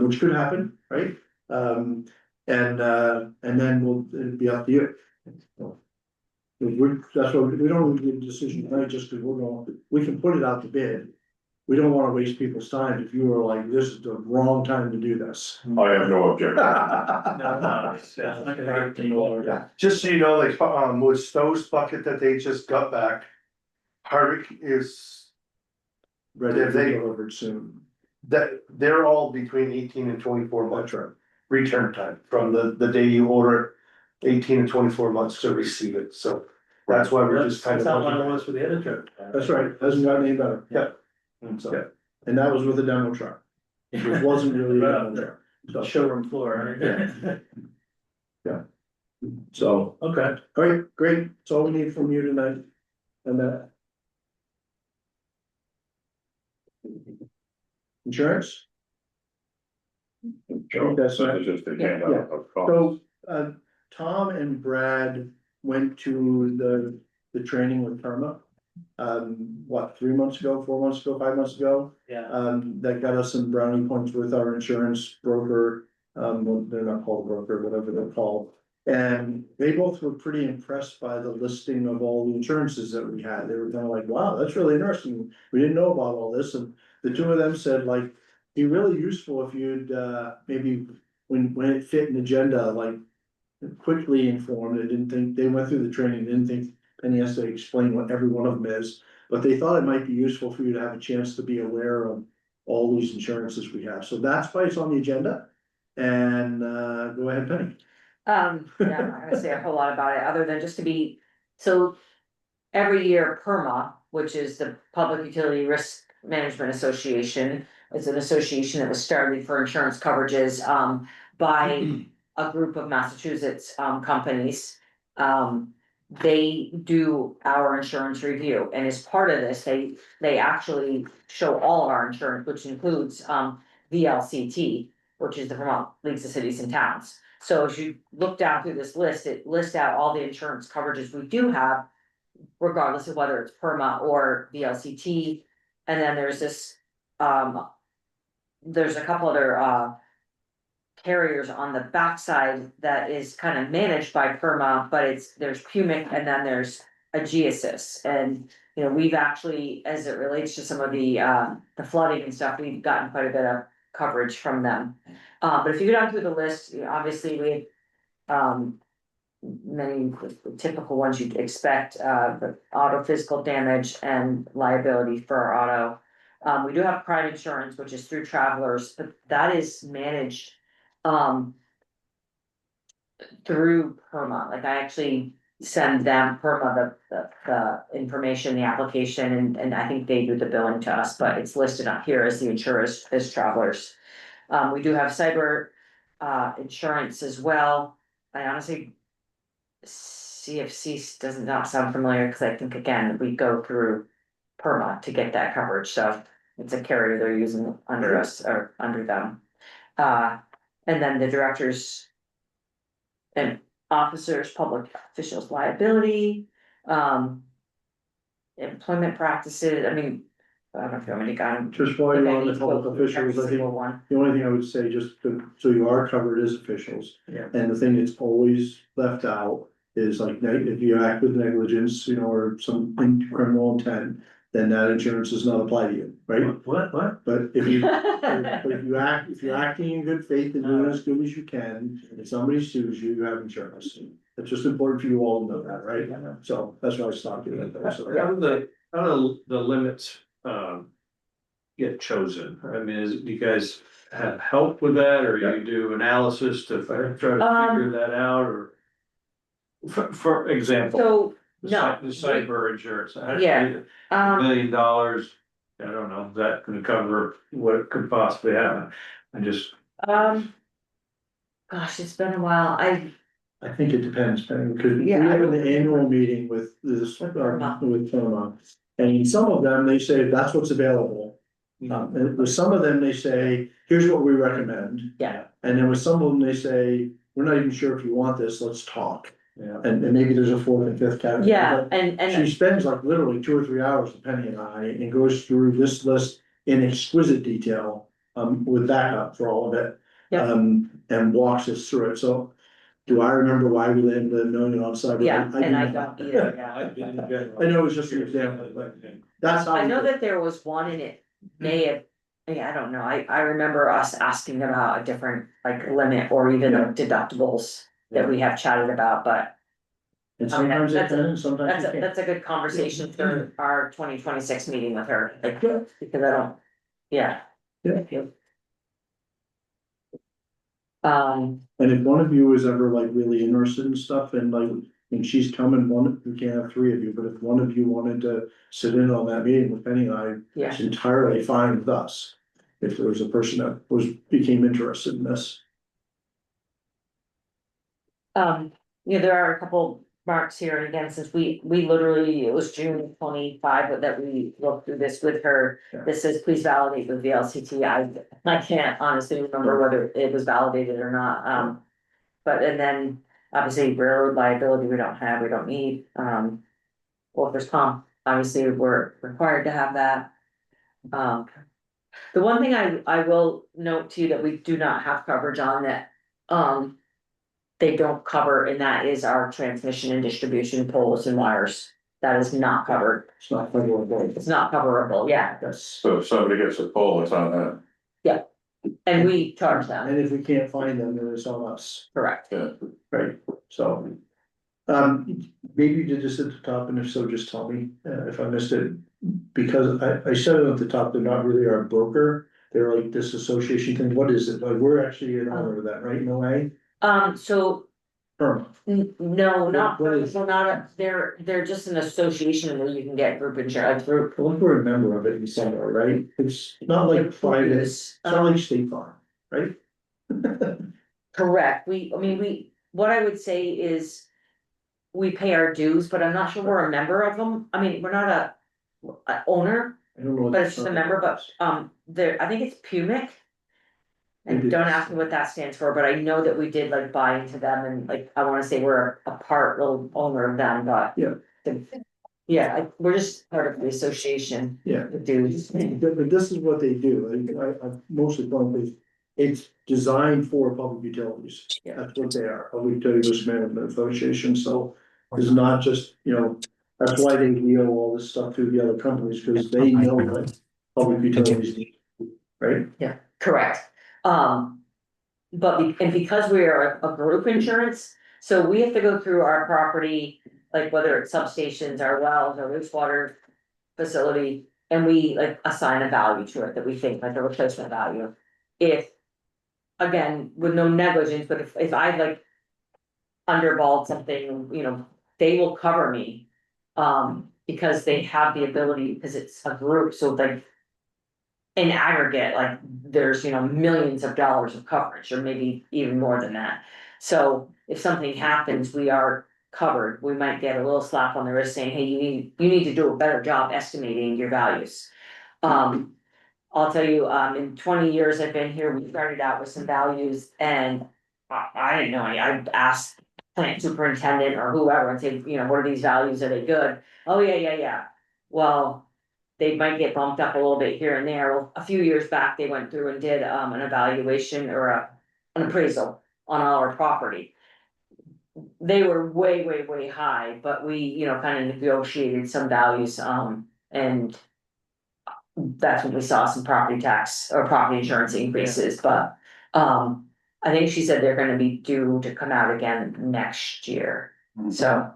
which could happen, right? And then it'll be up to you. That's what, we don't need a decision tonight just because we can put it out to bid. We don't wanna waste people's time if you were like, this is the wrong time to do this. I have no objection. No, it's not gonna hurt anymore. Yeah. Just so you know, like, with Stowe's bucket that they just got back, Hardwick is, Ready to They- be delivered soon. that, they're all between 18 and 24 months That's right. return time from the day you order it, 18 and 24 months to receive it, so. That's why we're just kind That's of. how long it was for the other truck. That's right, hasn't gotten any better. Yeah. So, and that was with a demo truck, it wasn't really a demo truck. So- Showroom floor, right? So, Okay. all right, great, that's all we need from you tonight. And that. Insurance? Sure, That's so right. it's just a Yeah. handout of costs. So, Tom and Brad went to the training with Perma. 3 months ago, 4 months ago, 5 months ago, Yeah. that got us some brownie points with our insurance broker. Well, they're not called broker, whatever they're called. And they both were pretty impressed by the listing of all the insurances that we had. They were kind of like, wow, that's really interesting. We didn't know about all this. And the two of them said like, be really useful if you'd, maybe when it fit an agenda, like quickly informed. They didn't think, they went through the training, didn't think Penny has to explain what every one of them is. But they thought it might be useful for you to have a chance to be aware of all these insurances we have. So that's why it's on the agenda. And, go ahead, Penny. yeah, I'm not gonna say a whole lot about it, other than just to be, so. Every year PERMA, which is the Public Utility Risk Management Association, is an association that was started for insurance coverages, by a group of Massachusetts, companies. they do our insurance review, and as part of this, they actually show all of our insurance, which includes, VLCT, which is the Vermont Leagues of Cities and Towns. So as you look down through this list, it lists out all the insurance coverages we do have, regardless of whether it's PERMA or VLCT. And then there's this, there's a couple other, carriers on the backside that is kind of managed by PERMA, but there's Pumic and then there's Aegiasis. And, you know, we've actually, as it relates to some of the flooding and stuff, we've gotten quite a bit of coverage from them. But if you go down through the list, you know, obviously we, many typical ones you'd expect, the auto physical damage and liability for our auto. We do have crime insurance, which is through Travelers, but that is managed through PERMA. Like I actually send them PERMA the information, the application, and I think they do the billing to us, but it's listed up here as the insurers as Travelers. We do have cyber insurance as well. I honestly, CFC does not sound familiar, because I think again, we go through PERMA to get that coverage, so it's a carrier they're using under us or under them. And then the directors and officers, public officials liability, employment practices, I mean, I don't know if you want me to go on. Just while you're on the Okay, go public through officials, every I single think one. the only thing I would say, so you are covered as officials. Yeah. And the thing that's always left out is like, if you act with negligence, you know, or some criminal intent, then that insurance does not apply to you, right? What? But if you, if you're acting in good faith and doing as good as you can, and somebody sues you, you have insurance. It's just important for you all to know that, right? So that's why I stopped doing that. How do the limits, get chosen? I mean, do you guys have help with that, or you do analysis to try to figure that out, or? For example, So, the no. cyber insurance. Yeah, $1 million, I don't know, is that gonna cover what it could possibly happen? I just, gosh, it's been a while, I think it depends, Penny, because we Yeah, I have don't an annual meeting with this, With PERMA. with PERMA. And some of them, they say that's what's available. And with some of them, they say, here's what we recommend. Yeah. And then with some of them, they say, we're not even sure if you want this, let's talk. yeah. And maybe there's a fourth and fifth category. yeah, but and She spends like literally 2 or 3 hours, Penny and I, and goes through this list in exquisite detail, with backup for all of it. Yep. And walks us through it, so. Do I remember why we landed at $1 million on cyber? yeah, do and I not. don't either, I know it's just an example, but that's how. I we know do it. that there was one in it, may have, yeah, I don't know, I remember us asking about a different, like, limit or even Yeah. deductibles that we have chatted about, but And sometimes it that's a- can, and sometimes it can't. that's a good conversation for our 2026 meeting with her, like, because I don't, yeah. Yeah. Um, And if one of you is ever like really interested in stuff and like, and she's coming, we can't have 3 of you, but if one of you wanted to sit in on that meeting with Penny and I, yeah, it's entirely fine with us. If there was a person that became interested in this. you know, there are a couple marks here, and again, since we literally, it was June 25 that we looked through this with her. Yeah. This says, please validate with VLCT, I can't honestly remember whether it was validated or not, but, and then, obviously, railroad liability, we don't need, workers' comp, obviously, we're required to have that. The one thing I will note to you that we do not have coverage on that, they don't cover, and that is our transmission and distribution poles and wires. That is not covered. It's not favorable. It's not coverable, yeah, That's, So if somebody gets a pull, it's on that. and we charge them, and if we can't find them, then it's on us, correct. Yeah. right? So. Maybe you did this at the top, and if so, just tell me, if I missed it. Because I said it at the top, they're not really our broker, they're like this association thing, what is it? Like, we're actually an owner of that, right, no way? So, Firm. no, not, What is- well, not, they're just an association where you can get group insurance, group. I think we're a member of it in somewhere, right? It's not like private, it's not like State Farm, right? Correct, what I would say is. we pay our dues, but I'm not sure we're a member of them. I mean, we're not a owner, I don't know. what but it's just a member, but, there, I think it's PUMIC. And Maybe don't it's- ask me what that stands for, but I know that we did like buy into them and like, I wanna say we're a part little owner of them, but. Yeah. Yeah, we're just part of the association, Yeah, the dues. but this is what they do, I mostly found it's designed for public utilities. Yeah. That's what they are, Public Utility Risk Management Association, so it's not just, that's why they deal all this stuff through the other companies, because they know what public utilities need, right? Yeah, correct. And because we are a group insurance, so we have to go through our property, like whether it's substations, our wells, our wastewater facility, and we like assign a value to it that we think like a replacement value. If, again, with no negligence, but if I like underballed something, they will cover me. Because they have the ability, because it's a group, so like in aggregate, like there's, millions of dollars of coverage, or maybe even more than that. So if something happens, we are covered. We might get a little slap on the wrist saying, hey, you need to do a better job estimating your values. I'll tell you, in 20 years I've been here, we started out with some values and I didn't know, I asked plant superintendent or whoever and say, what are these values? Are they good? Oh, yeah. Well, they might get bumped up a little bit here and there. Well, a few years back, they went through and did an evaluation or an appraisal on all our property. They were way high, but we, kind of negotiated some values, and that's when we saw some property tax or property insurance increases, but, I think she said they're gonna be due to come out again next year, so.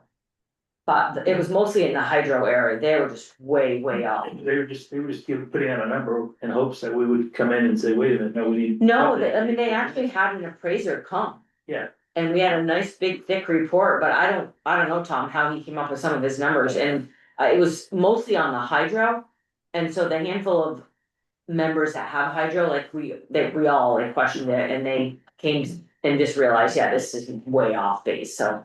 But it was mostly in the hydro area, they were just way up. They were just putting out a number in hopes that we would come in and say, wait a minute, no, we need. No, they actually had an appraiser come. Yeah. And we had a nice big thick report, but I don't know, Tom, how he came up with some of his numbers, and it was mostly on the hydro. And so the handful of members that have hydro, like we all like questioned it, and they came and just realized, yeah, this is way off base, so.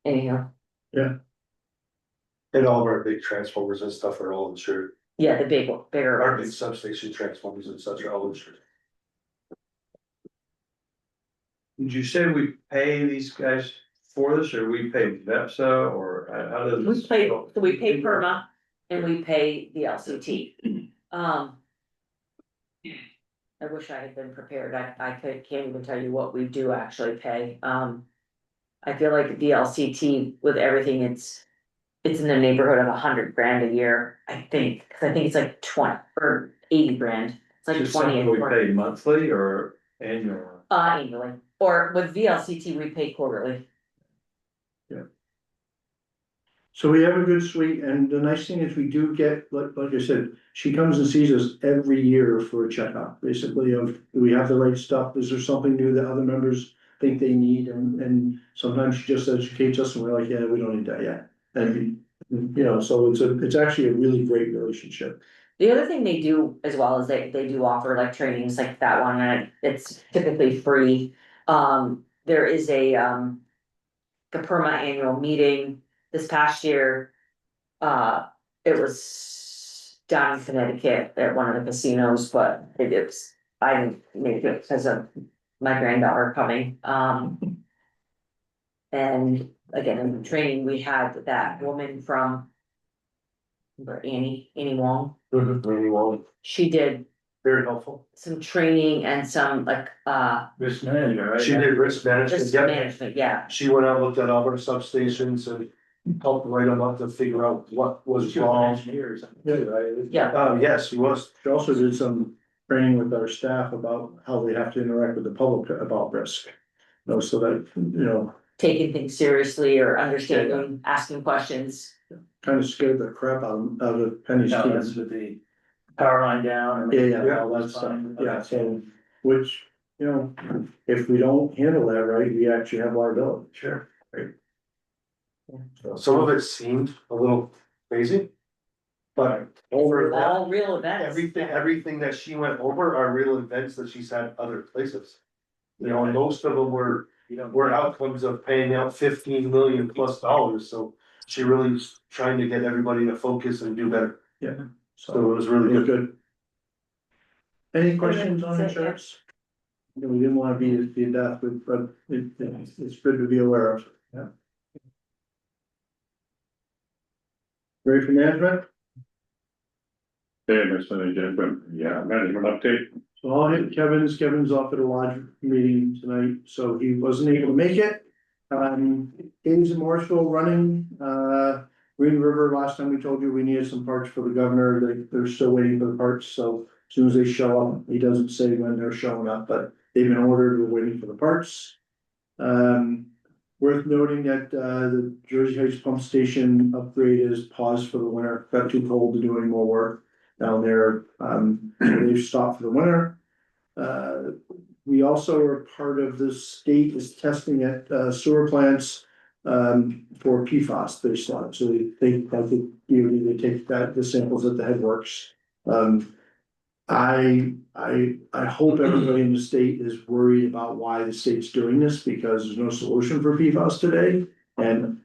Anyhow, And all of our big transformers and stuff are all insured. yeah, the bigger Our big ones. substation transformers and such are all insured. Did you say we pay these guys for this, or we pay VEPSA, or how does this? We pay PERMA and we pay the LCT. I wish I had been prepared, can't even tell you what we do actually pay, I feel like the LCT with everything, it's in the neighborhood of $100,000 a year, I think, cause I think it's like 20 or 80 grand. It's like Is this 20 something and we 40. pay monthly or annual? Annually, or with VLCT, we pay quarterly. So we have a good suite, and the nice thing is we do get, like I said, she comes and sees us every year for a checkup, basically of, do we have the right stuff, is there something new that other members think they need, and sometimes she just educates us and we're like, yeah, we don't need that yet. And, so it's actually a really great relationship. The other thing they do as well is they do offer like trainings like that one, and it's typically free. There is a PERMA annual meeting this past year. It was down in Connecticut at one of the casinos, but I didn't make it because of my granddaughter coming, and again, in the training, we had that woman from Annie Wong. Really well, She did very helpful. some training and some like, Risk manager, right? She did risk management, risk yeah. management, yeah. She went out, looked at all our substations and helped write them up to figure out what was She was an wrong. engineer or something. Yeah. Yes, he was. She also did some training with our staff about how they have to interact with the public about risk. So that, Taking things seriously or understanding, asking questions. kind of scared the crap out of Penny's No, that's team. with the power line down and. Yeah, all that stuff, yeah, so, which, if we don't handle that right, we actually have liability. Sure. So, Some of it seemed a little crazy. But over that, All real events. everything that she went over are real events that she's had other places. And most of them were You don't. were outcomes of paying out $15 million+, so she really is trying to get everybody to focus and do better, Yeah. so it was really Really good. good. Any questions on That's it, yeah. insurance? You know, we didn't wanna be death with, but it's good to be aware of, yeah. Ready for management? Okay, Mr. Agenda, yeah, management update. So I'll hit Kevin's off at a lodge meeting tonight, so he wasn't able to make it. Days in Morrisville running, Green River, last time we told you we needed some parts for the governor, they're still waiting for the parts, so. As soon as they show up, he doesn't say when they're showing up, but they've been ordered, we're waiting for the parts. Worth noting that, the Jersey Heights pump station upgrade is paused for the winter, got too cold to do any more work down there, they've stopped for the winter. We also are part of the state is testing at sewer plants for PFAS baseline, so they take that, the samples at the headworks. I hope everybody in the state is worried about why the state's doing this, because there's no solution for PFAS today. And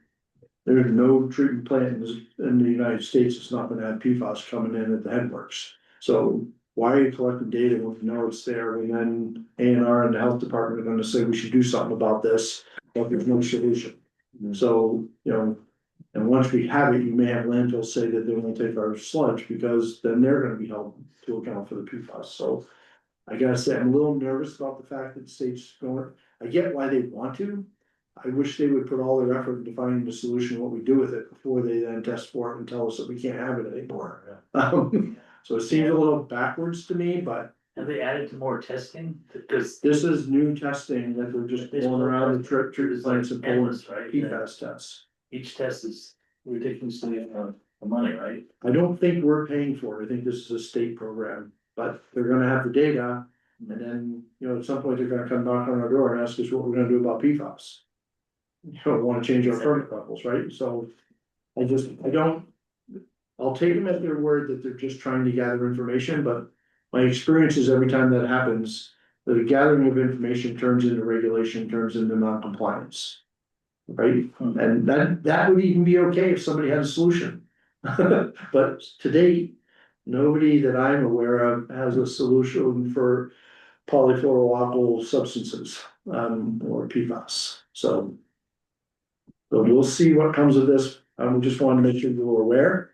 there's no treatment plant in the United States that's not gonna have PFAS coming in at the headworks. So why are you collecting data when you know it's there, and then A&R and the health department are gonna say we should do something about this, but there's no solution. So, you know, and once we have it, you may have landfills say that they won't take our sludge, because then they're gonna be held to account for the PFAS, so. I gotta say, I'm a little nervous about the fact that the state's going, I get why they want to. I wish they would put all their effort into finding the solution, what we do with it, before they then test for it and tell us that we can't have it anymore. So it seems a little backwards to me, but Have they added to more testing? Because this is new testing that they're just going around the treatment plants and pulling endless, right? PFAS tests. Each test is ridiculously money, right? I don't think we're paying for it, I think this is a state program, but they're gonna have the data. And then, you know, at some point, they're gonna come knock on our door and ask us what we're gonna do about PFAS. You don't wanna change our permit levels, right? So I don't. I'll take them at their word that they're just trying to gather information, but my experience is every time that happens, the gathering of information turns into regulation, turns into non-compliance. Right? And that would even be okay if somebody had a solution. But to date, nobody that I'm aware of has a solution for polyfluoroalkyl substances, or PFAS, so. But we'll see what comes of this, just wanted to make sure you were aware.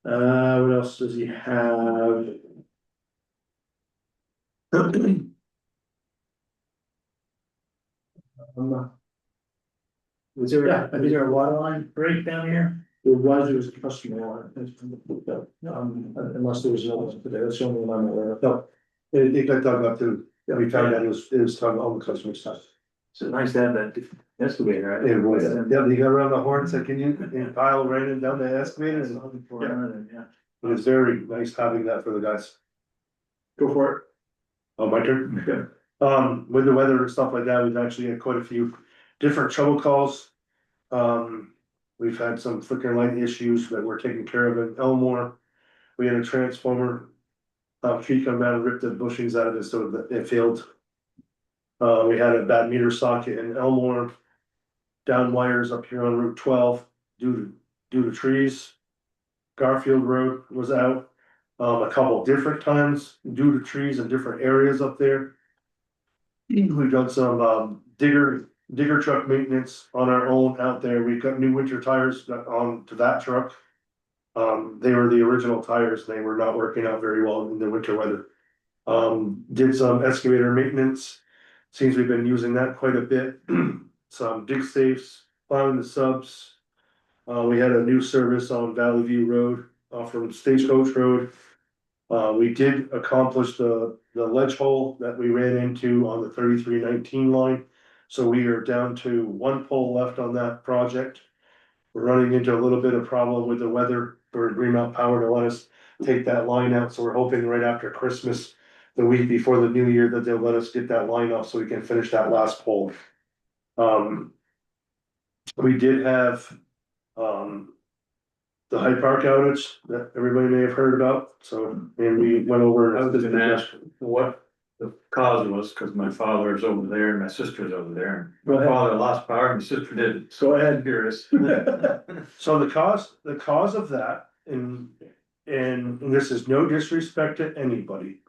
What else does he have? Was there, Yeah, I think our water line break down here? There was a customer line, unless there was another one today, that's the only one I'm aware of. No, it got dug up too, we found that it was dug on the customer stuff. So nice to have that excavator, right? It was, yeah, you got around the horn, said, can you, and Kyle ran it down the excavator, and Yeah. it was very nice having that for the guys. Go for it. Oh, my turn? Okay. With the weather and stuff like that, we've actually had quite a few different trouble calls. We've had some flicker light issues that we're taking care of in Elmore. We had a transformer, tree come down and ripped the bushings out of it, so that it failed. We had a bad meter socket in Elmore. Down wires up here on Route 12 due to trees. Garfield Road was out, a couple different times due to trees in different areas up there. We've done some, digger truck maintenance on our own out there. We've got new winter tires on to that truck. They were the original tires. They were not working out very well in the winter weather. Did some excavator maintenance. Seems we've been using that quite a bit. Some dig safes, plowing the subs. We had a new service on Valley View Road, from Stagecoach Road. We did accomplish the ledge hole that we ran into on the 3319 line. So we are down to one pole left on that project. We're running into a little bit of problem with the weather for Green Mountain Power to let us take that line out, so we're hoping right after Christmas, the week before the new year, that they'll let us get that line off so we can finish that last pole. We did have, the Hyde Park outage that everybody may have heard about, so, and we went over. I was gonna ask, what the cause was because my father's over there and my sister's over there. Go My ahead. father lost power, and my sister didn't. Go ahead. I'm curious. So the cause of that, and this is no disrespect to anybody.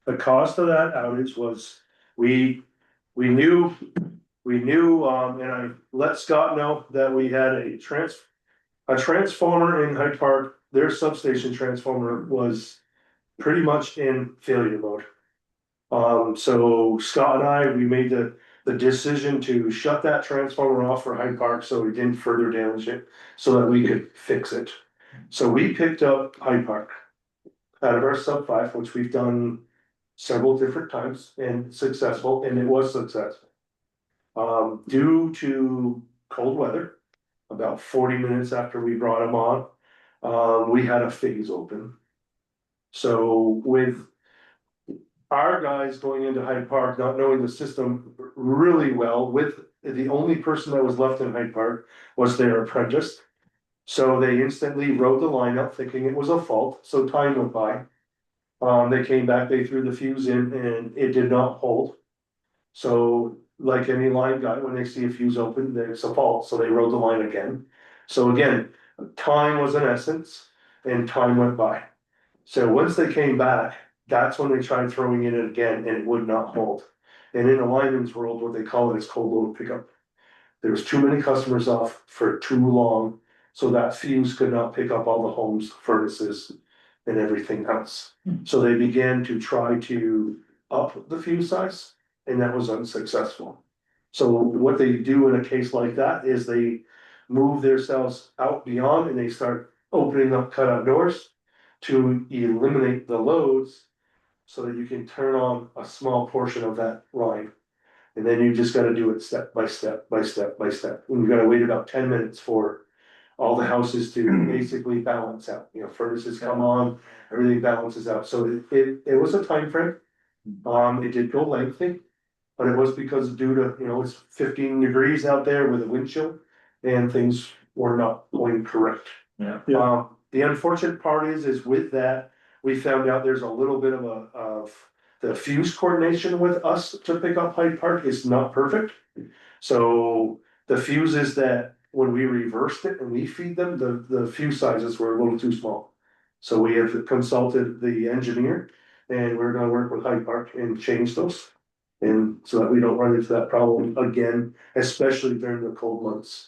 The cost of that outage was, we knew, and I let Scott know that we had a transformer in Hyde Park, their substation transformer was pretty much in failure mode. So Scott and I, we made the decision to shut that transformer off for Hyde Park so we didn't further damage it, so that we could fix it. So we picked up Hyde Park out of our sub 5, which we've done several different times and successful, and it was successful. Due to cold weather, about 40 minutes after we brought them on, we had a phase open. So with our guys going into Hyde Park, not knowing the system really well, with the only person that was left in Hyde Park was their apprentice. So they instantly wrote the line up thinking it was a fault, so time went by. They came back, they threw the fuse in and it did not hold. So like any line guy, when they see a fuse open, there's a fault, so they wrote the line again. So again, time was an essence and time went by. So once they came back, that's when they tried throwing it in again and it would not hold. And in the lineman's world, what they call it is cold load pickup. There was too many customers off for too long, so that fuse could not pick up all the homes, furnaces, and everything else. So they began to try to up the fuse size, and that was unsuccessful. So what they do in a case like that is they move themselves out beyond and they start opening up cutout doors to eliminate the loads so that you can turn on a small portion of that line. And then you just gotta do it step by step by step by step. And you gotta wait about 10 minutes for all the houses to basically balance out, you know, furnaces come on, everything balances out. So it was a time frame. It did go lengthy, but it was because due to, you know, it's 15 degrees out there with a wind chill and things were not going correct. Yeah. The unfortunate part is with that, we found out there's a little bit of the fuse coordination with us to pick up Hyde Park is not perfect. So the fuses that when we reversed it and we feed them, the fuse sizes were a little too small. So we have consulted the engineer and we're gonna work with Hyde Park and change those. And so that we don't run into that problem again, especially during the cold months.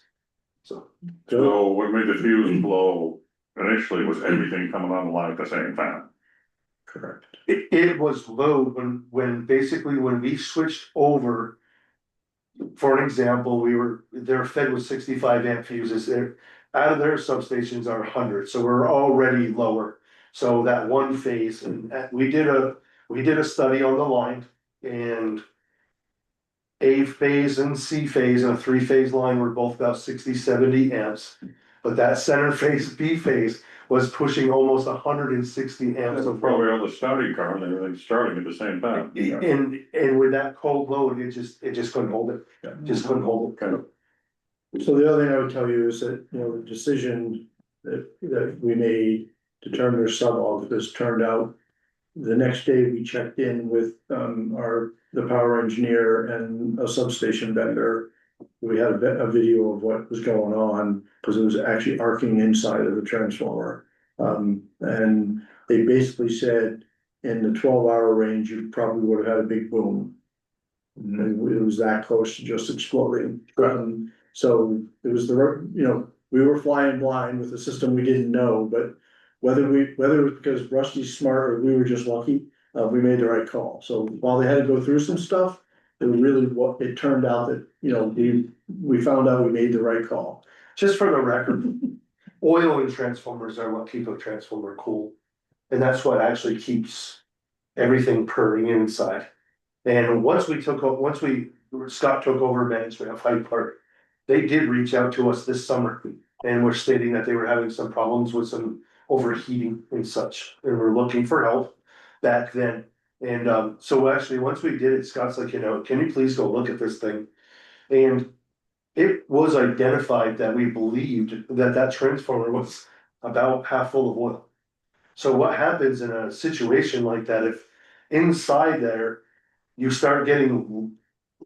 So. So what made the fuse blow initially was everything coming on the line at the same time. Correct. It was low when basically when we switched over. For an example, they're fed with 65 amp fuses, out of their substations are 100, so we're already lower. So that one phase, and we did a study on the line and. A phase and C phase and a 3-phase line were both about 60-70 amps. But that center phase, B phase, was pushing almost 160 amps of Probably power. on the starting car and everything's starting at the same time. And with that cold load, it just couldn't hold it, just couldn't hold it. Okay. So the other thing I would tell you is that, you know, the decision that we made to turn their sub off has turned out. The next day we checked in with the power engineer and a substation vendor. We had a video of what was going on, because it was actually arcing inside of the transformer. And they basically said in the 12-hour range, you probably would have had a big boom. And it was that close to just exploding. So it was you know, we were flying blind with a system we didn't know, but whether it was because Rusty's smart or we were just lucky, we made the right call. So while they had to go through some stuff, it turned out that, you know, we found out we made the right call. Just for the record, oil in transformers are what keep a transformer cool. And that's what actually keeps everything purring inside. And once Scott took over management of Hyde Park, they did reach out to us this summer and were stating that they were having some problems with some overheating and such, and we're looking for help back then. And so actually, once we did it, Scott's like, you know, can you please go look at this thing? And it was identified that we believed that transformer was about half full of oil. So what happens in a situation like that, if inside there you start getting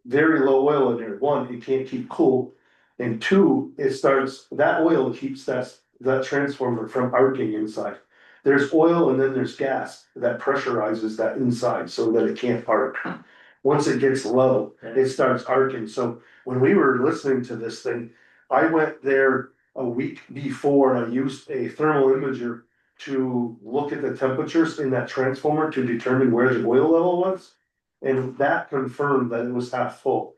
very low oil in there. One, it can't keep cool. And two, that oil keeps that transformer from arcing inside. There's oil and then there's gas that pressurizes that inside so that it can't arc. Once it gets low, it starts arcing. So when we were listening to this thing, I went there a week before and I used a thermal imager to look at the temperatures in that transformer to determine where the oil level was. And that confirmed that it was half full.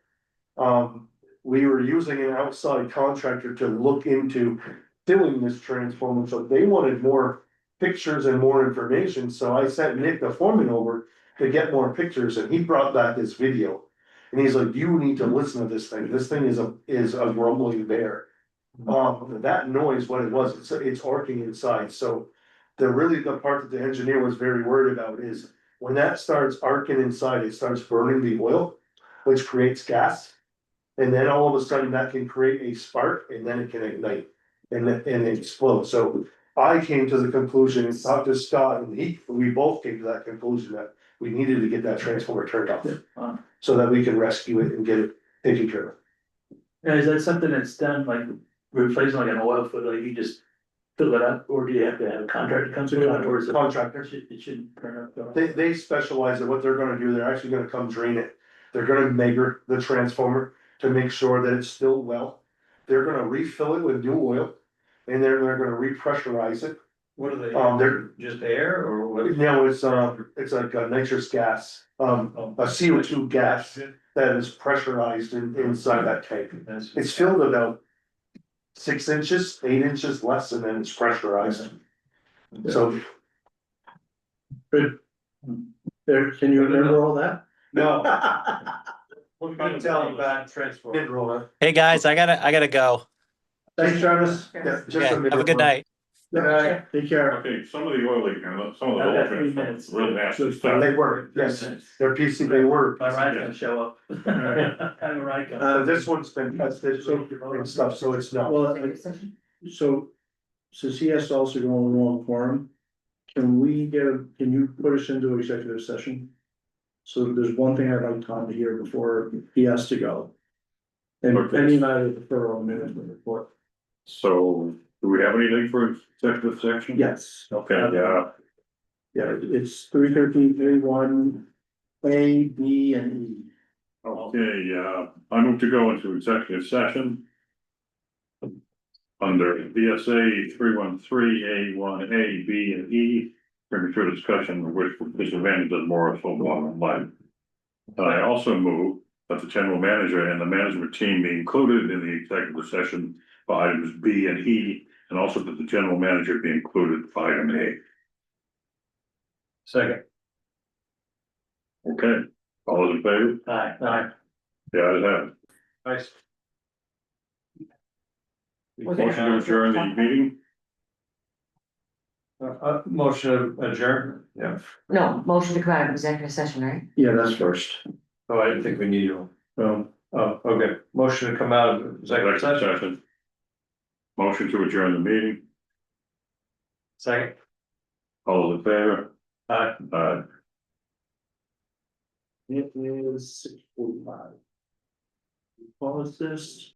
We were using an outside contractor to look into filling this transformer, so they wanted more pictures and more information, so I sent Nick the foreman over to get more pictures, and he brought back this video. And he's like, you need to listen to this thing is a grumbling bear. That noise, what it was, it's arcing inside, so the part that the engineer was very worried about is when that starts arcing inside, it starts burning the oil, which creates gas. And then all of a sudden that can create a spark and then it can ignite and explode. So I came to the conclusion and talked to Scott and we both came to that conclusion that we needed to get that transformer turned off. So that we can rescue it and get it taken care of. Now, is that something that's done like replacing like an oil filter, like you just fill it up, or do you have to have a contractor come to it, or is it? Contractor. It shouldn't turn up. They specialize in what they're gonna do. They're actually gonna come drain it. They're gonna measure the transformer to make sure that it's still well. They're gonna refill it with new oil and they're gonna repressurize it. What are they, They're, just air or what? no, it's like a nitrous gas, a CO2 gas that is pressurized inside that tank. It's filled about 6 inches, 8 inches less, and then it's pressurized. So, There, can you remember all that? no, I'm telling bad transformer. didn't roll it. Hey, guys, I gotta go. Thanks, Travis. Yeah, just Okay, have a good night. Yeah, take care. Okay, some of the oil leak, some of the I've oil got 3 minutes. transformers, real nasty stuff. They were, yes, they're PC, they were. My ride's gonna show up. Have a ride come. This one's been tested and stuff, so it's not. Well, so, since he has to also go on the wrong forum, can you put us into executive session? So there's one thing I'd like Tom to hear before he has to go. And Okay. any matter of deferral management report. So, do we have anything for executive section? Yes. Okay, yeah, Yeah, it's 313A1, A, B, and E. okay, I move to go into executive session. Under VSA 313A1A, B, and E, premature discussion of which disadvantages Morrisville bottom line. I also move that the general manager and the management team be included in the executive session for items B and E, and also that the general manager be included for item A. Second. Okay, all those in favor? Aye. Yeah, I have it. Nice. Motion to adjourn the meeting? Motion to adjourn, yeah. No, motion to come out of executive session, right? Yeah, that's first. Oh, I didn't think we needed one. Oh, okay, motion to come out of executive Executive session, session. Motion to adjourn the meeting, second, all those in favor? aye. It is 6:45. Pause this.